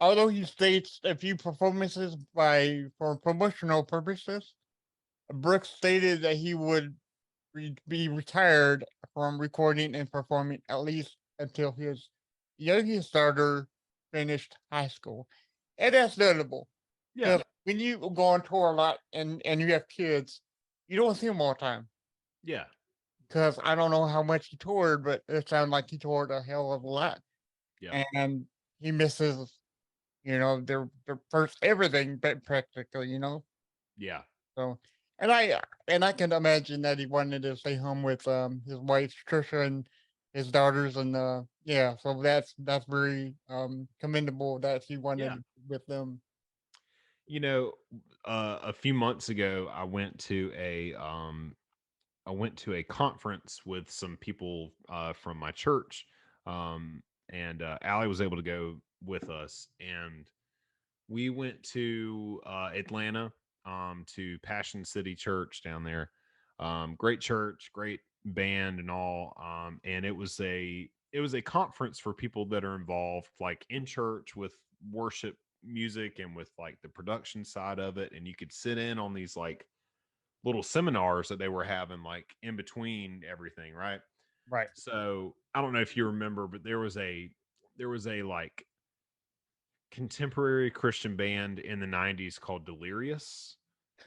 Although he staged a few performances for promotional purposes, Brooks stated that he would be retired from recording and performing at least until his youngest daughter finished high school. And that's notable. Yeah. When you go on tour a lot and you have kids, you don't see them all the time. Yeah. Because I don't know how much he toured, but it sounded like he toured a hell of a lot. Yep. and he misses, their first everything, but practically, Yeah. So, and I can imagine that he wanted to stay home with his wife Trisha and his daughters, and yeah, so that's very commendable that he Yeah. wanted with them. You know, a few months ago, I went to a conference with some people from my church, and Allie was able to go with us, and we went to Atlanta, to Passion City Church down there. Great church, great band, and all. And it was a conference for people that are involved, like in church with worship music and with like the production side of it. And you could sit in on these like little seminars that they were having like in between everything, right? Right. So I don't know if you remember, but there was a like contemporary Christian band in the 90s called Delirious.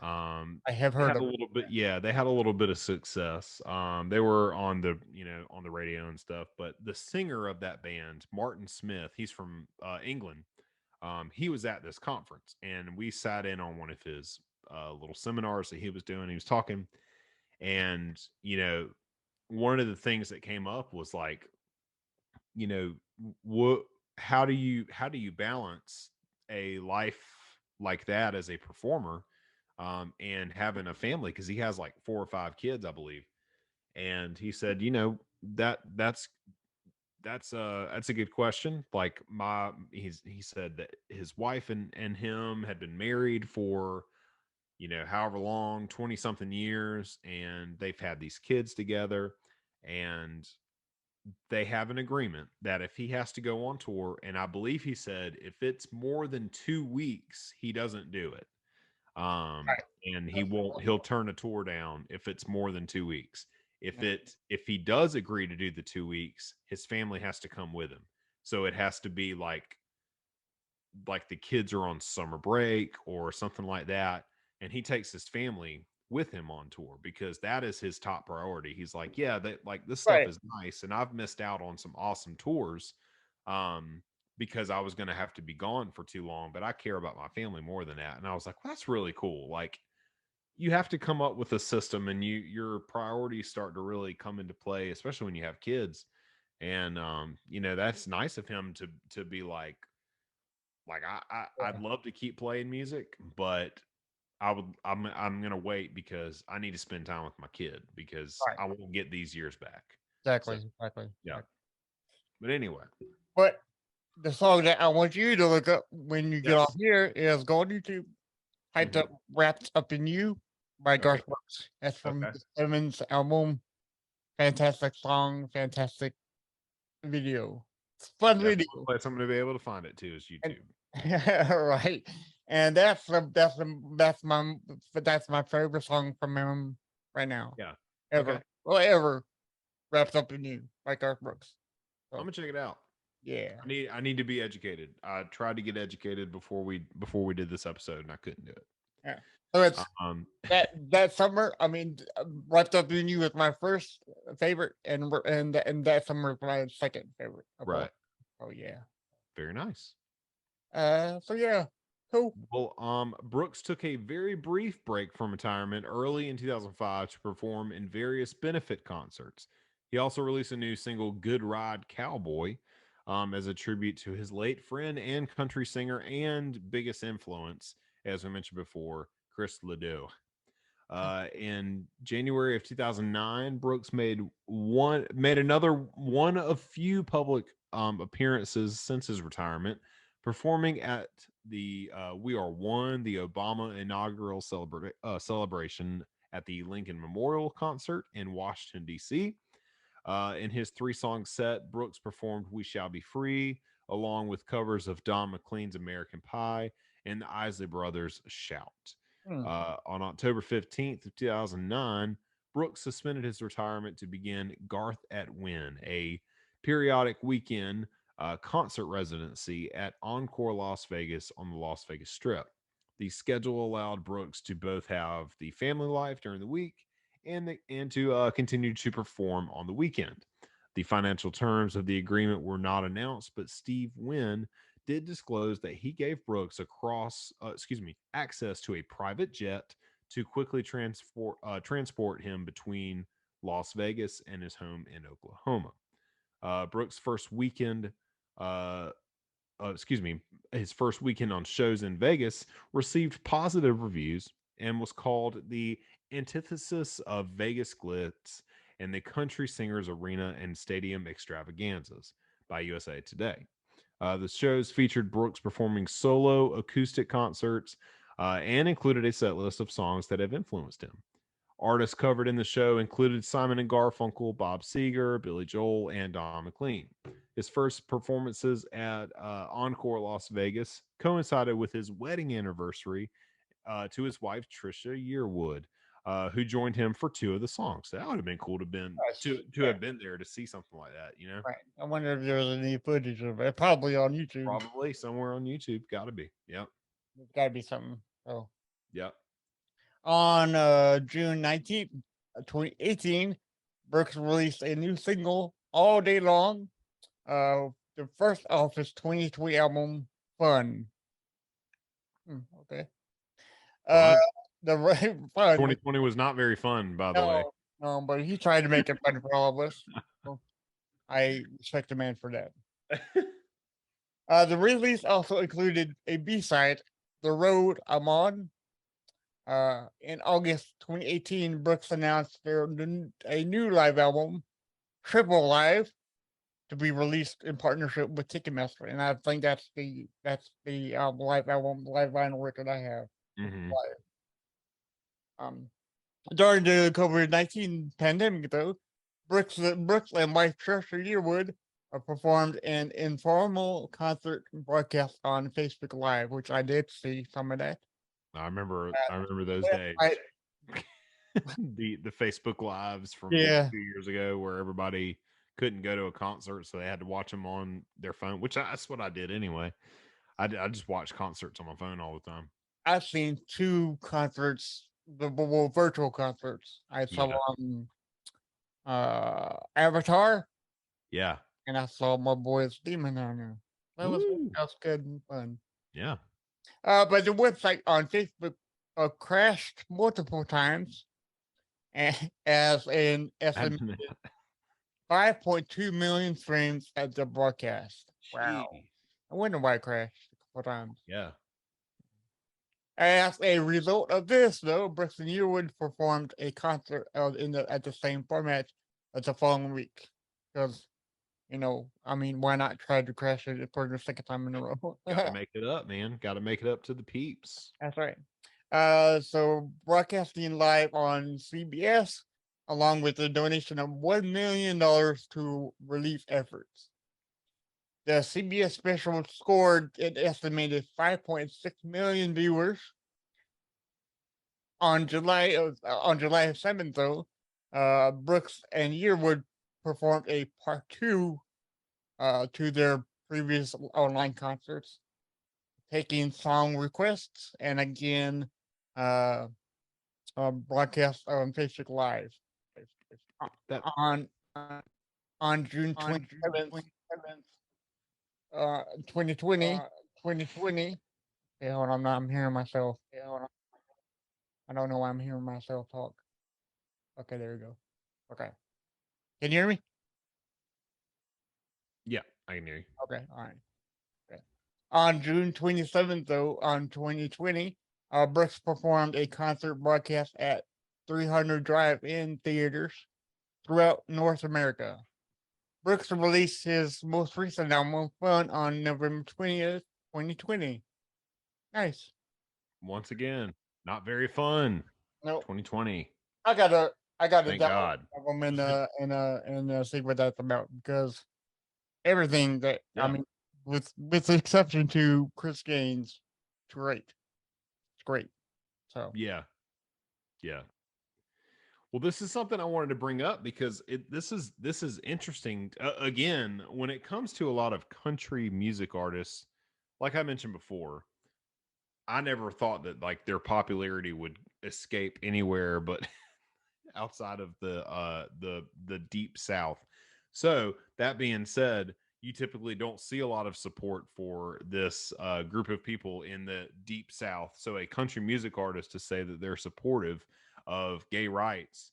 I have They heard had a of it. little bit, yeah, they had a little bit of success. They were on the, on the radio and stuff, but the singer of that band, Martin Smith, he's from England. He was at this conference and we sat in on one of his little seminars that he was doing. He was talking, and, one of the things that came up was like, you know what how do you balance a life like that as a performer, and having a family, because he has like 4 or 5 kids, I believe. And he said, that's a good question. Like he said that his wife and him had been married for, however long, 20 something years, and they've had these kids together, and they have an agreement that if he has to go on tour, and I believe he said if it's more than 2 weeks, he doesn't do it. Um, Right. and he'll turn a tour down if it's more than 2 weeks. If he does agree to do the 2 weeks, his family has to come with him. So it has to be like the kids are on summer break or something like that, and he takes his family with him on tour because that is his top priority. He's like, yeah, that like this stuff Right. is nice, and I've missed out on some awesome tours, um because I was going to have to be gone for too long, but I care about my family more than that. And I was like, well, that's really cool. Like, you have to come up with a system, and your priorities start to really come into play, especially when you have kids. And that's nice of him to be like I'd Yeah. love to keep playing music, but I'm gonna wait because I need to spend time with my kid because Right. I won't get these years back. So Exactly. Exactly. yeah. Right. But anyway, But the song that I want you to look up when you get off yes. here is go on YouTube, type Hmm. up "Wrapped Up in You" by Okay. Garth Brooks. That's from Okay. the Simmons album. Fantastic song, fantastic video. Fun Definitely video. play something to be able to find it too is And YouTube. right. And that's my favorite song from him right now. Yeah. Okay. Ever. Well, ever. Wrapped Up in You by Garth Brooks. I'm So gonna check it out. yeah. I need to be educated. I tried to get educated before we did this episode, and I couldn't do it. Yeah. So it's Um, that summer, I mean, Wrapped Up in You was my first favorite, and that summer was my second favorite of all. right. Oh yeah. Very nice. So yeah. Cool. Well, Brooks took a very brief break from retirement early in 2005 to perform in various benefit concerts. He also released a new single, Good Ride Cowboy, as a tribute to his late friend and country singer and biggest influence, as we mentioned before, Chris Ledoux. In January of 2009, Brooks made another one of few public appearances since his retirement, performing at the "We Are One," the Obama inaugural celebration at the Lincoln Memorial Concert in Washington D.C. In his 3-song set, Brooks performed "We Shall Be Free," along with covers of Don McLean's "American Pie" and the Isley Brothers' "Shout." Hmm. On October 15th of 2009, Brooks suspended his retirement to begin Garth at Win, a periodic weekend concert residency at Encore Las Vegas on the Las Vegas Strip. The schedule allowed Brooks to both have the family life during the week and to continue to perform on the weekend. The financial terms of the agreement were not announced, but Steve Wynn did disclose that he gave Brooks access to a private jet to quickly transport him between Las Vegas and his home in Oklahoma. Brooks' first weekend, his first weekend on shows in Vegas received positive reviews and was called the antithesis of Vegas glitz and the country singers arena and stadium extravaganzas by USA Today. The shows featured Brooks performing solo acoustic concerts and included a set list of songs that have influenced him. Artists covered in the show included Simon and Garfunkel, Bob Seger, Billy Joel, and Don McLean. His first performances at Encore Las Vegas coincided with his wedding anniversary to his wife Trisha Yearwood, who joined him for 2 of the songs. That would have been cool to have been there to see something like that. You know, Right. I wonder if there's any footage of it. Probably on YouTube. probably somewhere on YouTube. Got to be. Yep. There's got to be something. Oh. Yep. On June 19th, 2018, Brooks released a new single, All Day Long, the first off his 2020 album, Fun. Okay. Fun. The fun. 2020 was not very fun, by the way. No, but he tried to make it fun for all of us. So I respect the man for that. The release also included a B-side, The Road I'm On. In August 2018, Brooks announced a new live album, Triple Live, to be released in partnership with Ticketmaster, and I think that's the live album, live vinyl record I have. Mm-hmm. During the COVID-19 pandemic, though, Brooks and wife Trisha Yearwood performed an informal concert broadcast on Facebook Live, which I did see some of that. I remember those days. The Facebook Lives from a few years ago, where everybody couldn't go to a concert, so they had to watch them on their phone. That's what I did anyway. I just watch concerts on my phone all the time. I've seen 2 concerts, the virtual concerts. I saw Avatar. Yeah. And I saw my boy's Demon Hunter. That was good and fun. Yeah. But the website on Facebook crashed multiple times, as an estimated 5.2 million streams at the broadcast. Wow. I wonder why it crashed a couple times. Yeah. As a result of this, though, Brooks and Yearwood performed a concert at the same format as the following week. Because, why not try to crash it for the second time in a row? Gotta make it up, man. Gotta make it up to the peeps. That's right. So broadcasting live on CBS, along with a donation of $1 million to relief efforts. The CBS special scored an estimated 5.6 million viewers. On July 7th, though, Brooks and Yearwood performed a part 2 to their previous online concerts, taking song requests and again broadcast on Facebook Live on June 27th. 2020. Hey, hold on, I'm hearing myself. I don't know why I'm hearing myself talk. Okay, there we go. Okay. Can you hear me? Yeah, I can hear you. Okay, all right. Okay. On June 27th, though, on 2020, Brooks performed a concert broadcast at 300 drive-in theaters throughout North America. Brooks released his most recent album, Fun, on November 20th, 2020. Nice. Once again, not very fun. Nope. 2020. I gotta Thank God. album and see what that's about, because everything that with the exception to Chris Gaines, it's great. It's great. So yeah. Well, this is something I wanted to bring up because this is interesting. Again, when it comes to a lot of country music artists, like I mentioned before, I never thought that like their popularity would escape anywhere but outside of the deep South. So that being said, you typically don't see a lot of support for this group of people in the deep South. So a country music artist to say that they're supportive of gay rights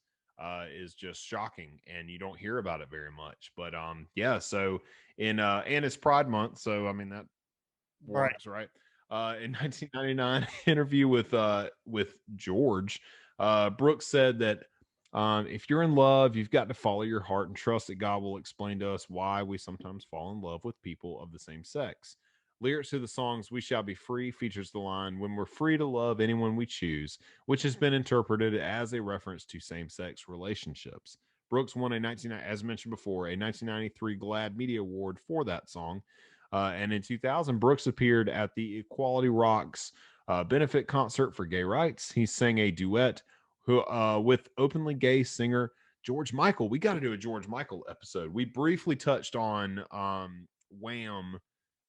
is just shocking, and you don't hear about it very much. But yeah, so in and it's Pride Month, so I mean that Right. works, right? In 1999 interview with George, Brooks said that if you're in love, you've got to follow your heart and trust that God will explain to us why we sometimes fall in love with people of the same sex. Lyrics to the songs We Shall Be Free features the line, When we're free to love anyone we choose, which has been interpreted as a reference to same-sex relationships. Brooks won as mentioned before, a 1993 GLAAD Media Award for that song. And in 2000, Brooks appeared at the Equality Rocks benefit concert for gay rights. He sang a duet with openly gay singer George Michael. We got to do a George Michael episode. We briefly touched on Wham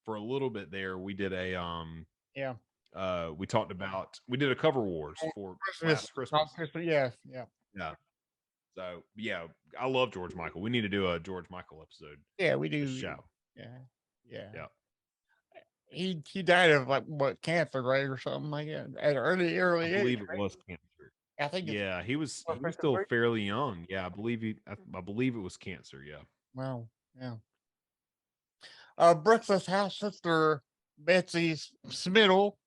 for a little bit there. We did a Yeah. we did a cover wars for last Christmas. Yeah. Yeah. Yeah. So yeah, I love George Michael. We need to do a George Michael episode. Yeah, we This do. show. Yeah. Yeah. Yeah. He died of like what cancer, right, or something like that at an early I age. believe it Right? was cancer. I think it's Yeah, he was Professor still Brooks. fairly young. Yeah, I believe it was cancer. Yeah. Wow. Yeah. Brooks's half sister Betsy Smittle,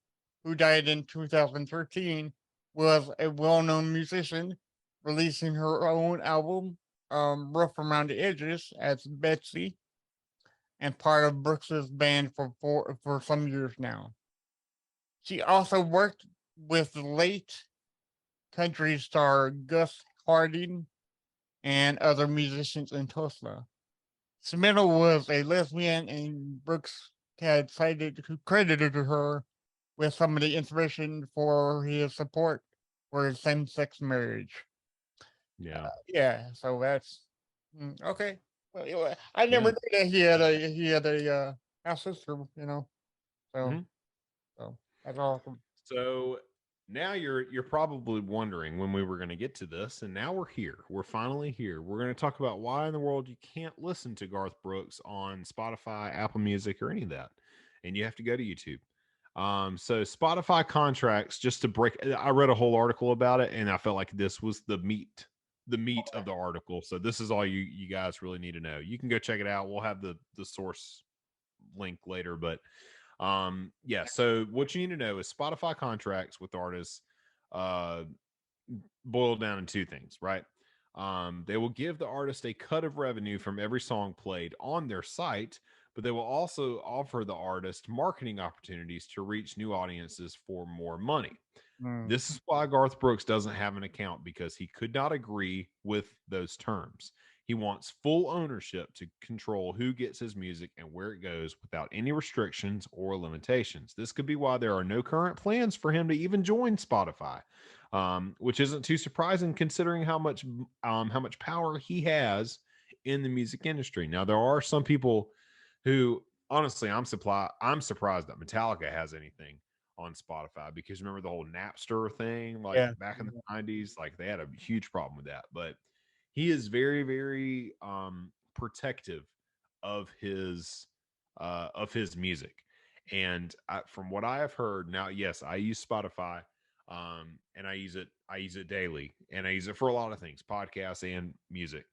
who died in 2013, was a well-known musician, releasing her own album, "Rough Around the Edges" as Betsy, and part of Brooks's band for some years now. She also worked with the late country star Gus Harding and other musicians in Tulsa. Smithers was a lesbian, and Brooks had credited her with some of the inspiration for his support for same-sex marriage. Yeah. Yeah, so that's okay. Well, I Yeah. never knew that he had a half sister, So, Mhm. so that's awesome. So now you're probably wondering when we were going to get to this, and now we're here. We're finally here. We're going to talk about why in the world you can't listen to Garth Brooks on Spotify, Apple Music, or any of that, and you have to go to YouTube. So Spotify contracts, just to break, I read a whole article about it, and I felt like this was the meat of the article. So this is all you guys really need to know. You can go check it out. We'll have the source link later, but yeah, so what you need to know is Spotify contracts with artists uh boil down in two things, right? They will give the artist a cut of revenue from every song played on their site, but they will also offer the artist marketing opportunities to reach new audiences for more money. This is why Garth Brooks doesn't have an account, because he could not agree with those terms. He wants full ownership to control who gets his music and where it goes without any restrictions or limitations. This could be why there are no current plans for him to even join Spotify, which isn't too surprising considering how much power he has in the music industry. Now, there are some people who, honestly, I'm surprised that Metallica has anything on Spotify, because remember the whole Napster thing, like Yeah. back in the 90s, like they had a huge problem with that. But he is very, very protective of his music. And from what I have heard, now, yes, I use Spotify, and I use it daily, and I use it for a lot of things, podcasts and music.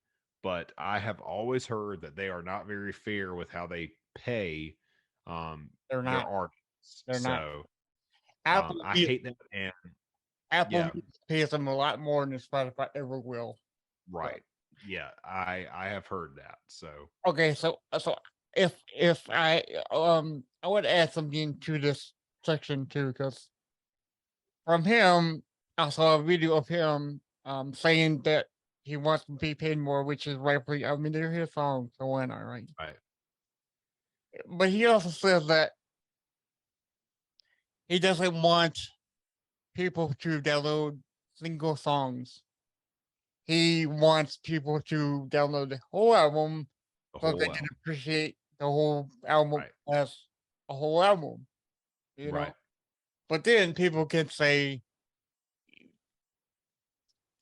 But I have always heard that they are not very fair with how they pay They're their not. artists. They're not. So Apple I Music- hate that. And Apple yeah. Music pays them a lot more than Spotify ever will. right. Yeah, I have heard that. So Okay, so if I would add something to this section too, because from him I saw a video of him saying that he wants to be paid more, which is rightfully. I mean, they're his songs, so why not, right? right. But he also says that he doesn't want people to download single songs. He wants people to download the whole album The so whole they can album. appreciate the whole album Right. as a whole album. You know? Right. But then people can say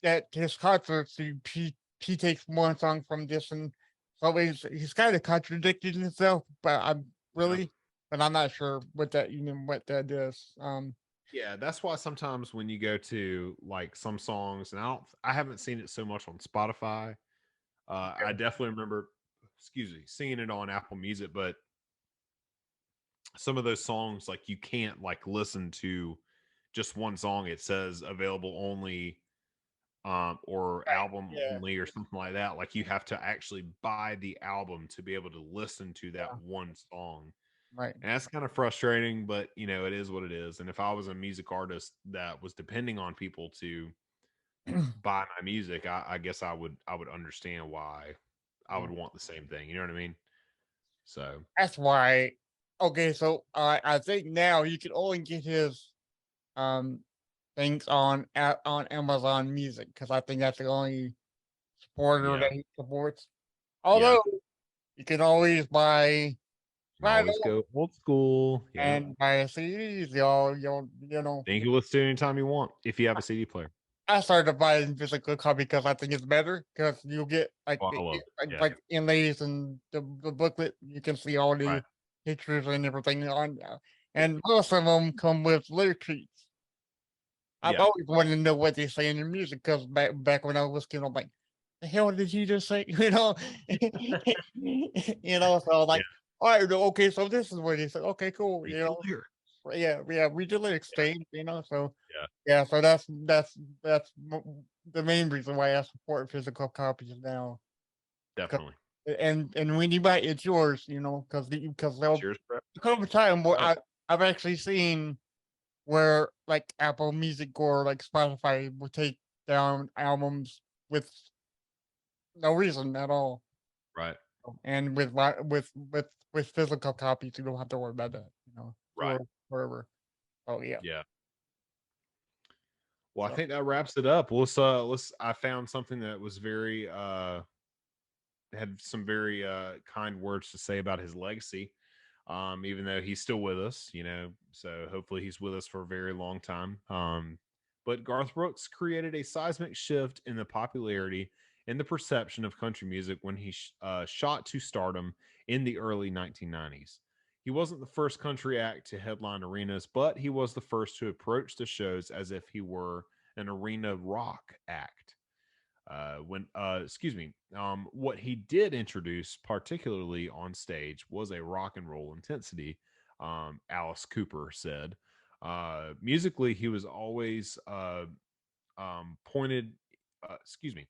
that his concerts, he takes one song from this and So he's kind of contradicting himself, but Yeah. but I'm not sure what that what that is. Yeah, that's why sometimes when you go to like some songs, and I haven't seen it so much on Spotify. I definitely remember, excuse me, seeing it on Apple Music, but some of those songs, like you can't like listen to just one song. It says available only, or album Yeah, only, or something like that. Like you have to actually buy the album to be able to listen to that yeah, one song. right. And that's kind of frustrating, but it is what it is. And if I was a music artist that was depending on people to buy my music, I guess I would understand why I Yeah. would want the same thing. You know what I mean? So That's why. Okay, so I think now you can only get his um things on Amazon Music because I think that's the only supporter yeah, that he supports. yeah. Although you can always buy You can always vinyl go old school. Yep. and buy CDs, you know. Then you can listen to it anytime you want if you have a CD player. I started buying physical copy because I think it's better because you get like Oh, I love it. Yeah. like inlays and the booklet. You can see all Right. the pictures and everything on there, and most of them come with lyric sheets. I've Yeah. always wanted to know what they say in the music because back when I was kid, I'm like, the hell did you just say? So Yeah. like, all right, okay, so this is what he said. Okay, cool. Read the lyric. Yeah, we did the Yeah. exchange, so Yeah. yeah, so the main reason why I support physical copies now. 'Cause- Definitely. And when you buy it, it's yours, because there'll Cheers, bro. come a time where Right. I've actually seen where like Apple Music or like Spotify will take down albums with no reason at all. Right. And with physical copies, you don't have to worry about that, Right. or wherever. Oh yeah. Yeah. Well, I So think that wraps it up. Let's I found something that was very had some very kind words to say about his legacy. Even though he's still with us, so hopefully he's with us for a very long time. But Garth Brooks created a seismic shift in the popularity and the perception of country music when he shot to stardom in the early 1990s. He wasn't the first country act to headline arenas, but he was the first to approach the shows as if he were an arena rock act. What he did introduce, particularly on stage, was a rock and roll intensity. Alice Cooper said, musically, he was always pointed. Excuse me.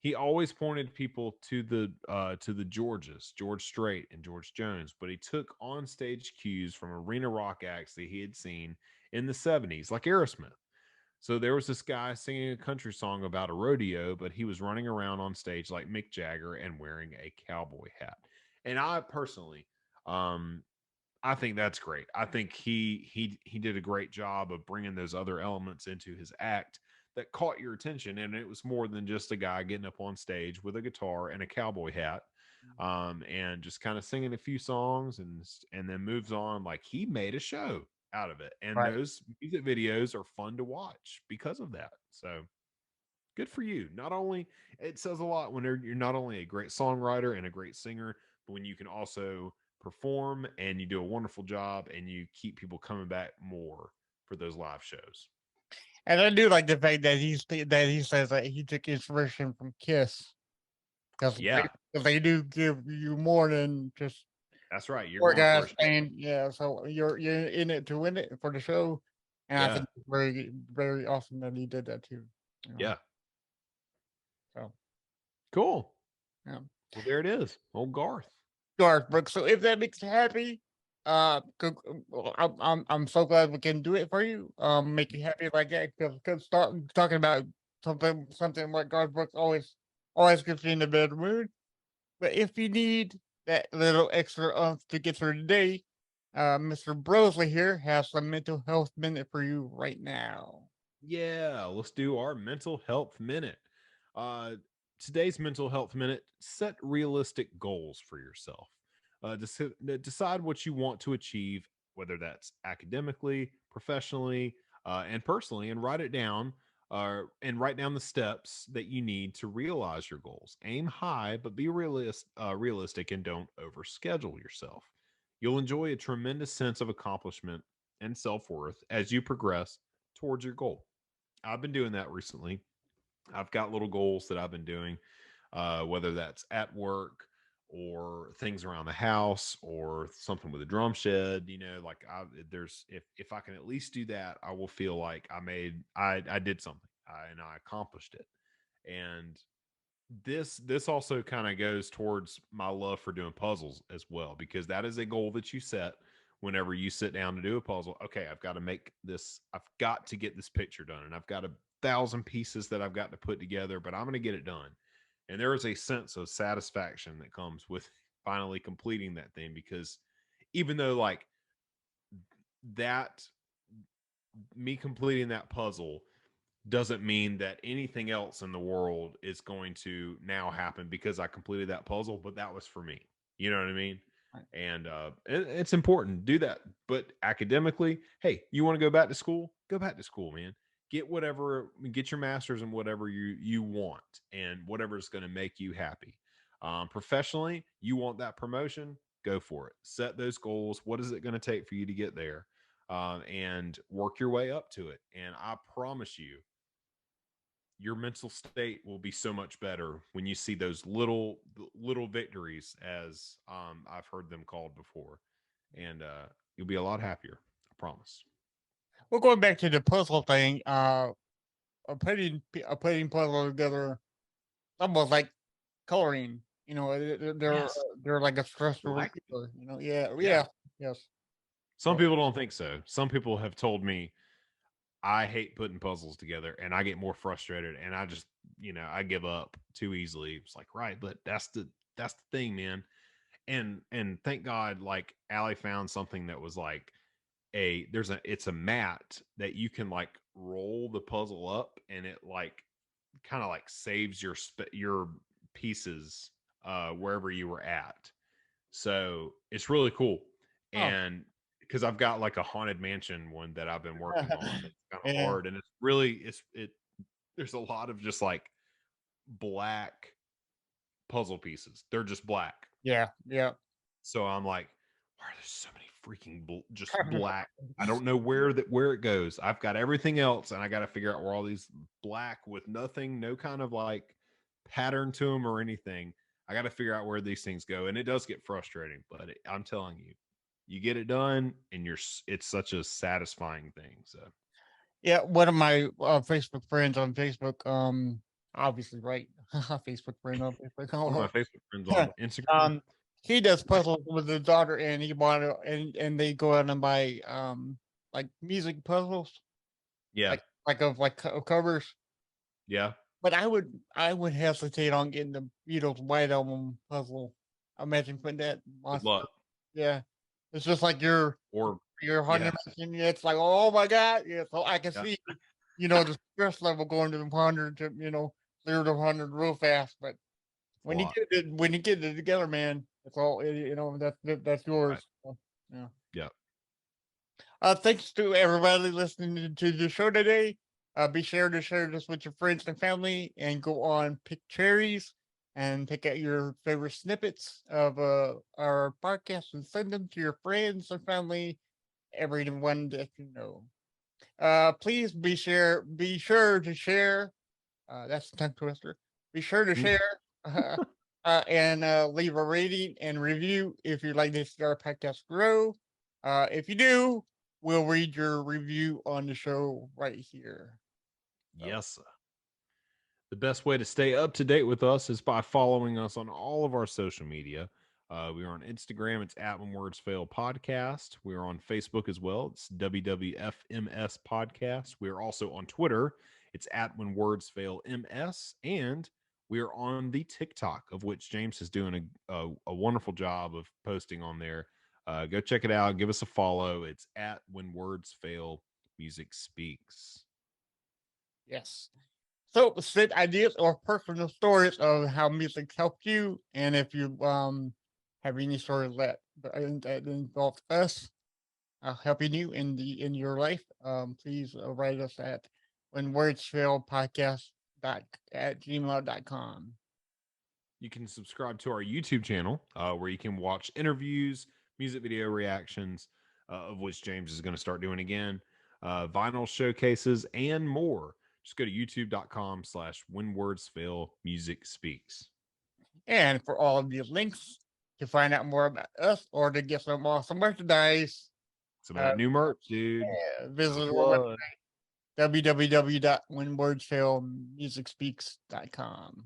He always pointed people to the Georges, George Strait and George Jones, but he took on stage cues from arena rock acts that he had seen in the 70s, like Aerosmith. So there was this guy singing a country song about a rodeo, but he was running around on stage like Mick Jagger and wearing a cowboy hat. And I personally, um, I think that's great. I think he did a great job of bringing those other elements into his act that caught your attention, and it was more than just a guy getting up on stage with a guitar and a cowboy hat, and just kind of singing a few songs and then moves on. Like he made a show out of it, and right. those music videos are fun to watch because of that. So good for you. Not only it says a lot when you're not only a great songwriter and a great singer, but when you can also perform and you do a wonderful job and you keep people coming back more for those live shows. And I do like the fact that he says that he took inspiration from Kiss because Yeah, they do give you more than just that's right. You're four going for guys a show. saying, yeah. So you're in it to win it for the show, and I Yeah, think it's very very awesome that he did that too. yeah. So Cool. yeah. Well, there it is. Old Garth. Garth Brooks. So if that makes you happy, well, I'm so glad we can do it for you. Make you happy like that because start talking about something like Garth Brooks always gets you in a better mood. But if you need that little extra to get through the day, Mr. Brosley here has some mental health minute for you right now. Yeah, let's do our mental health minute. Uh, Today's mental health minute: set realistic goals for yourself. Decide what you want to achieve, whether that's academically, professionally, and personally, and write it down. and write down the steps that you need to realize your goals. Aim high, but be realistic and don't overschedule yourself. You'll enjoy a tremendous sense of accomplishment and self worth as you progress towards your goal. I've been doing that recently. I've got little goals that I've been doing, whether that's at work or things around the house or something with a drum shed. Like there's if I can at least do that, I will feel like I did something, and I accomplished it. And this also kind of goes towards my love for doing puzzles as well, because that is a goal that you set whenever you sit down to do a puzzle. Okay, I've got to make this, I've got to get this picture done, and I've got 1,000 pieces that I've got to put together, but I'm going to get it done. And there is a sense of satisfaction that comes with finally completing that thing, because even though like that, me completing that puzzle doesn't mean that anything else in the world is going to now happen because I completed that puzzle, but that was for me. You know what I mean? Right. And it's important to do that. But academically, hey, you want to go back to school? Go back to school, man. Get your master's in whatever you want, and whatever is going to make you happy. Professionally, you want that promotion? Go for it. Set those goals. What is it going to take for you to get there? And work your way up to it. And I promise you, your mental state will be so much better when you see those little victories, as I've heard them called before, and you'll be a lot happier. I promise. Well, going back to the puzzle thing, putting puzzle together, almost like coloring. Yes. They're like a stress reliever. Exactly. Yeah, yes. Some people don't think so. Some people have told me, I hate putting puzzles together, and I get more frustrated, and I just, I give up too easily. It's like, right, but that's the thing, man. And thank God, like Allie found something that was like it's a mat that you can like roll the puzzle up, and it like kind of like saves your pieces wherever you were at. So it's really cool. Oh. And because I've got like a haunted mansion one that I've been working on, it's kind of Yeah. hard, and it's really there's a lot of just like black puzzle pieces. They're just black. Yeah. So I'm like, why are there so many freaking just black? I don't know where it goes. I've got everything else, and I got to figure out where all these black with nothing, no kind of like pattern to them or anything. I got to figure out where these things go, and it does get frustrating. But I'm telling you, you get it done, and it's such a satisfying thing. So Yeah, one of my Facebook friends on Facebook, obviously, right? Facebook friend on Facebook. one of my Facebook friends on Instagram. He does puzzles with his daughter, and he bought it, and they go out and buy like music puzzles, Yeah, like covers. yeah. But I would hesitate on getting the Beatles White Album puzzle. Imagine putting that Good monster. luck. Yeah, it's just like your haunted mansion. It's like, oh my god, yeah. So I can see, the stress level going to the 100 to 0 to 100 real fast. But when you get it together, man, it's all that's yours. Right. So, yeah. Yeah. Thanks to everybody listening to the show today. Be sure to share this with your friends and family, and go on Pick Cherries and pick out your favorite snippets of our podcast and send them to your friends and family, everyone that you know. Please be sure to share. That's a tongue twister. Be sure to share and leave a rating and review if you'd like to see our podcast grow. If you do, we'll read your review on the show right here. Yes, sir. The best way to stay up to date with us is by following us on all of our social media. We are on Instagram. It's at When Words Fail Podcast. We are on Facebook as well. It's WWFMS Podcast. We are also on Twitter. It's at When Words Fail MS. And we are on the TikTok, of which James is doing a wonderful job of posting on there. Go check it out. Give us a follow. It's at When Words Fail Music Speaks. Yes. So send ideas or personal stories of how music helped you, and if you have any stories that involve us helping you in your life, please write us at when words fail podcast at gmail.com. You can subscribe to our YouTube channel where you can watch interviews, music video reactions, of which James is going to start doing again, vinyl showcases, and more. Just go to youtube.com/when words fail music speaks. And for all of these links to find out more about us or to get some awesome merchandise, Some of that new merch, dude. visit our Plug. website, www.whenwordsfailmusicspeaks.com.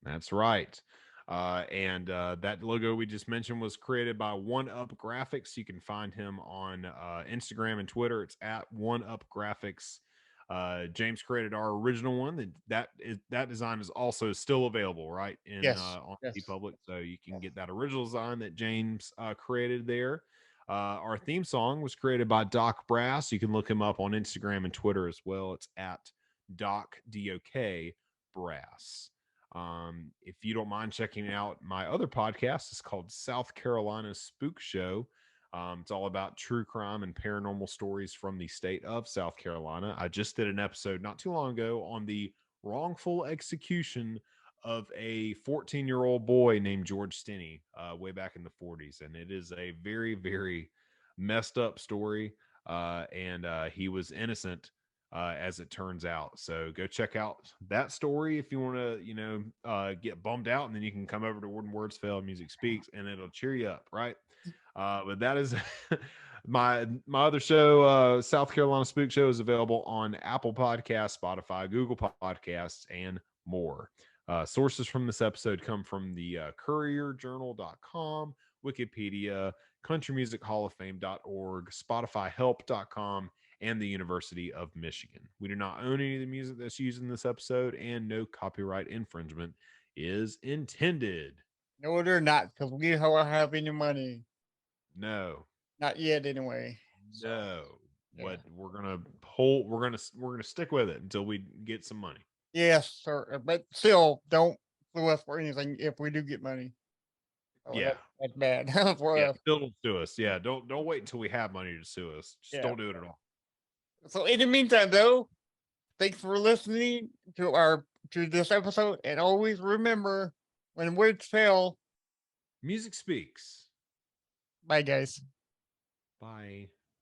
That's right. And that logo we just mentioned was created by One Up Graphics. You can find him on Instagram and Twitter. It's at One Up Graphics. James created our original one. That design is also still available, right? On TeePublic, so you can get that original design that James created there. Our theme song was created by Doc Brass. You can look him up on Instagram and Twitter as well. It's at Doc DOK Brass. If you don't mind checking out my other podcast, it's called South Carolina Spook Show. It's all about true crime and paranormal stories from the state of South Carolina. I just did an episode not too long ago on the wrongful execution of a 14-year-old boy named George Stinney way back in the 40s. And it is a very, very messed up story. And he was innocent, as it turns out. So go check out that story if you want to, get bummed out, and then you can come over to When Words Fail Music Speaks, and it'll cheer you up, right? But that is my other show, South Carolina Spook Show, is available on Apple Podcasts, Spotify, Google Podcasts, and more. Sources from this episode come from the courierjournal.com, Wikipedia, countrymusichollofame.org, spotifyhelp.com, and the University of Michigan. We do not own any of the music that's used in this episode, and no copyright infringement is intended. No, they're not, because we don't have any money. No. Not yet, anyway. No. Yeah. But we're gonna stick with it until we get some money. Yes, sir. But still, don't sue us for anything if we do get money. Yeah. That's bad for us. Still don't sue us. Yeah, don't wait until we have money to sue us. Just don't do it at all. So in the meantime, though, thanks for listening to this episode, and always remember, when words fail, music speaks. bye, guys. Bye.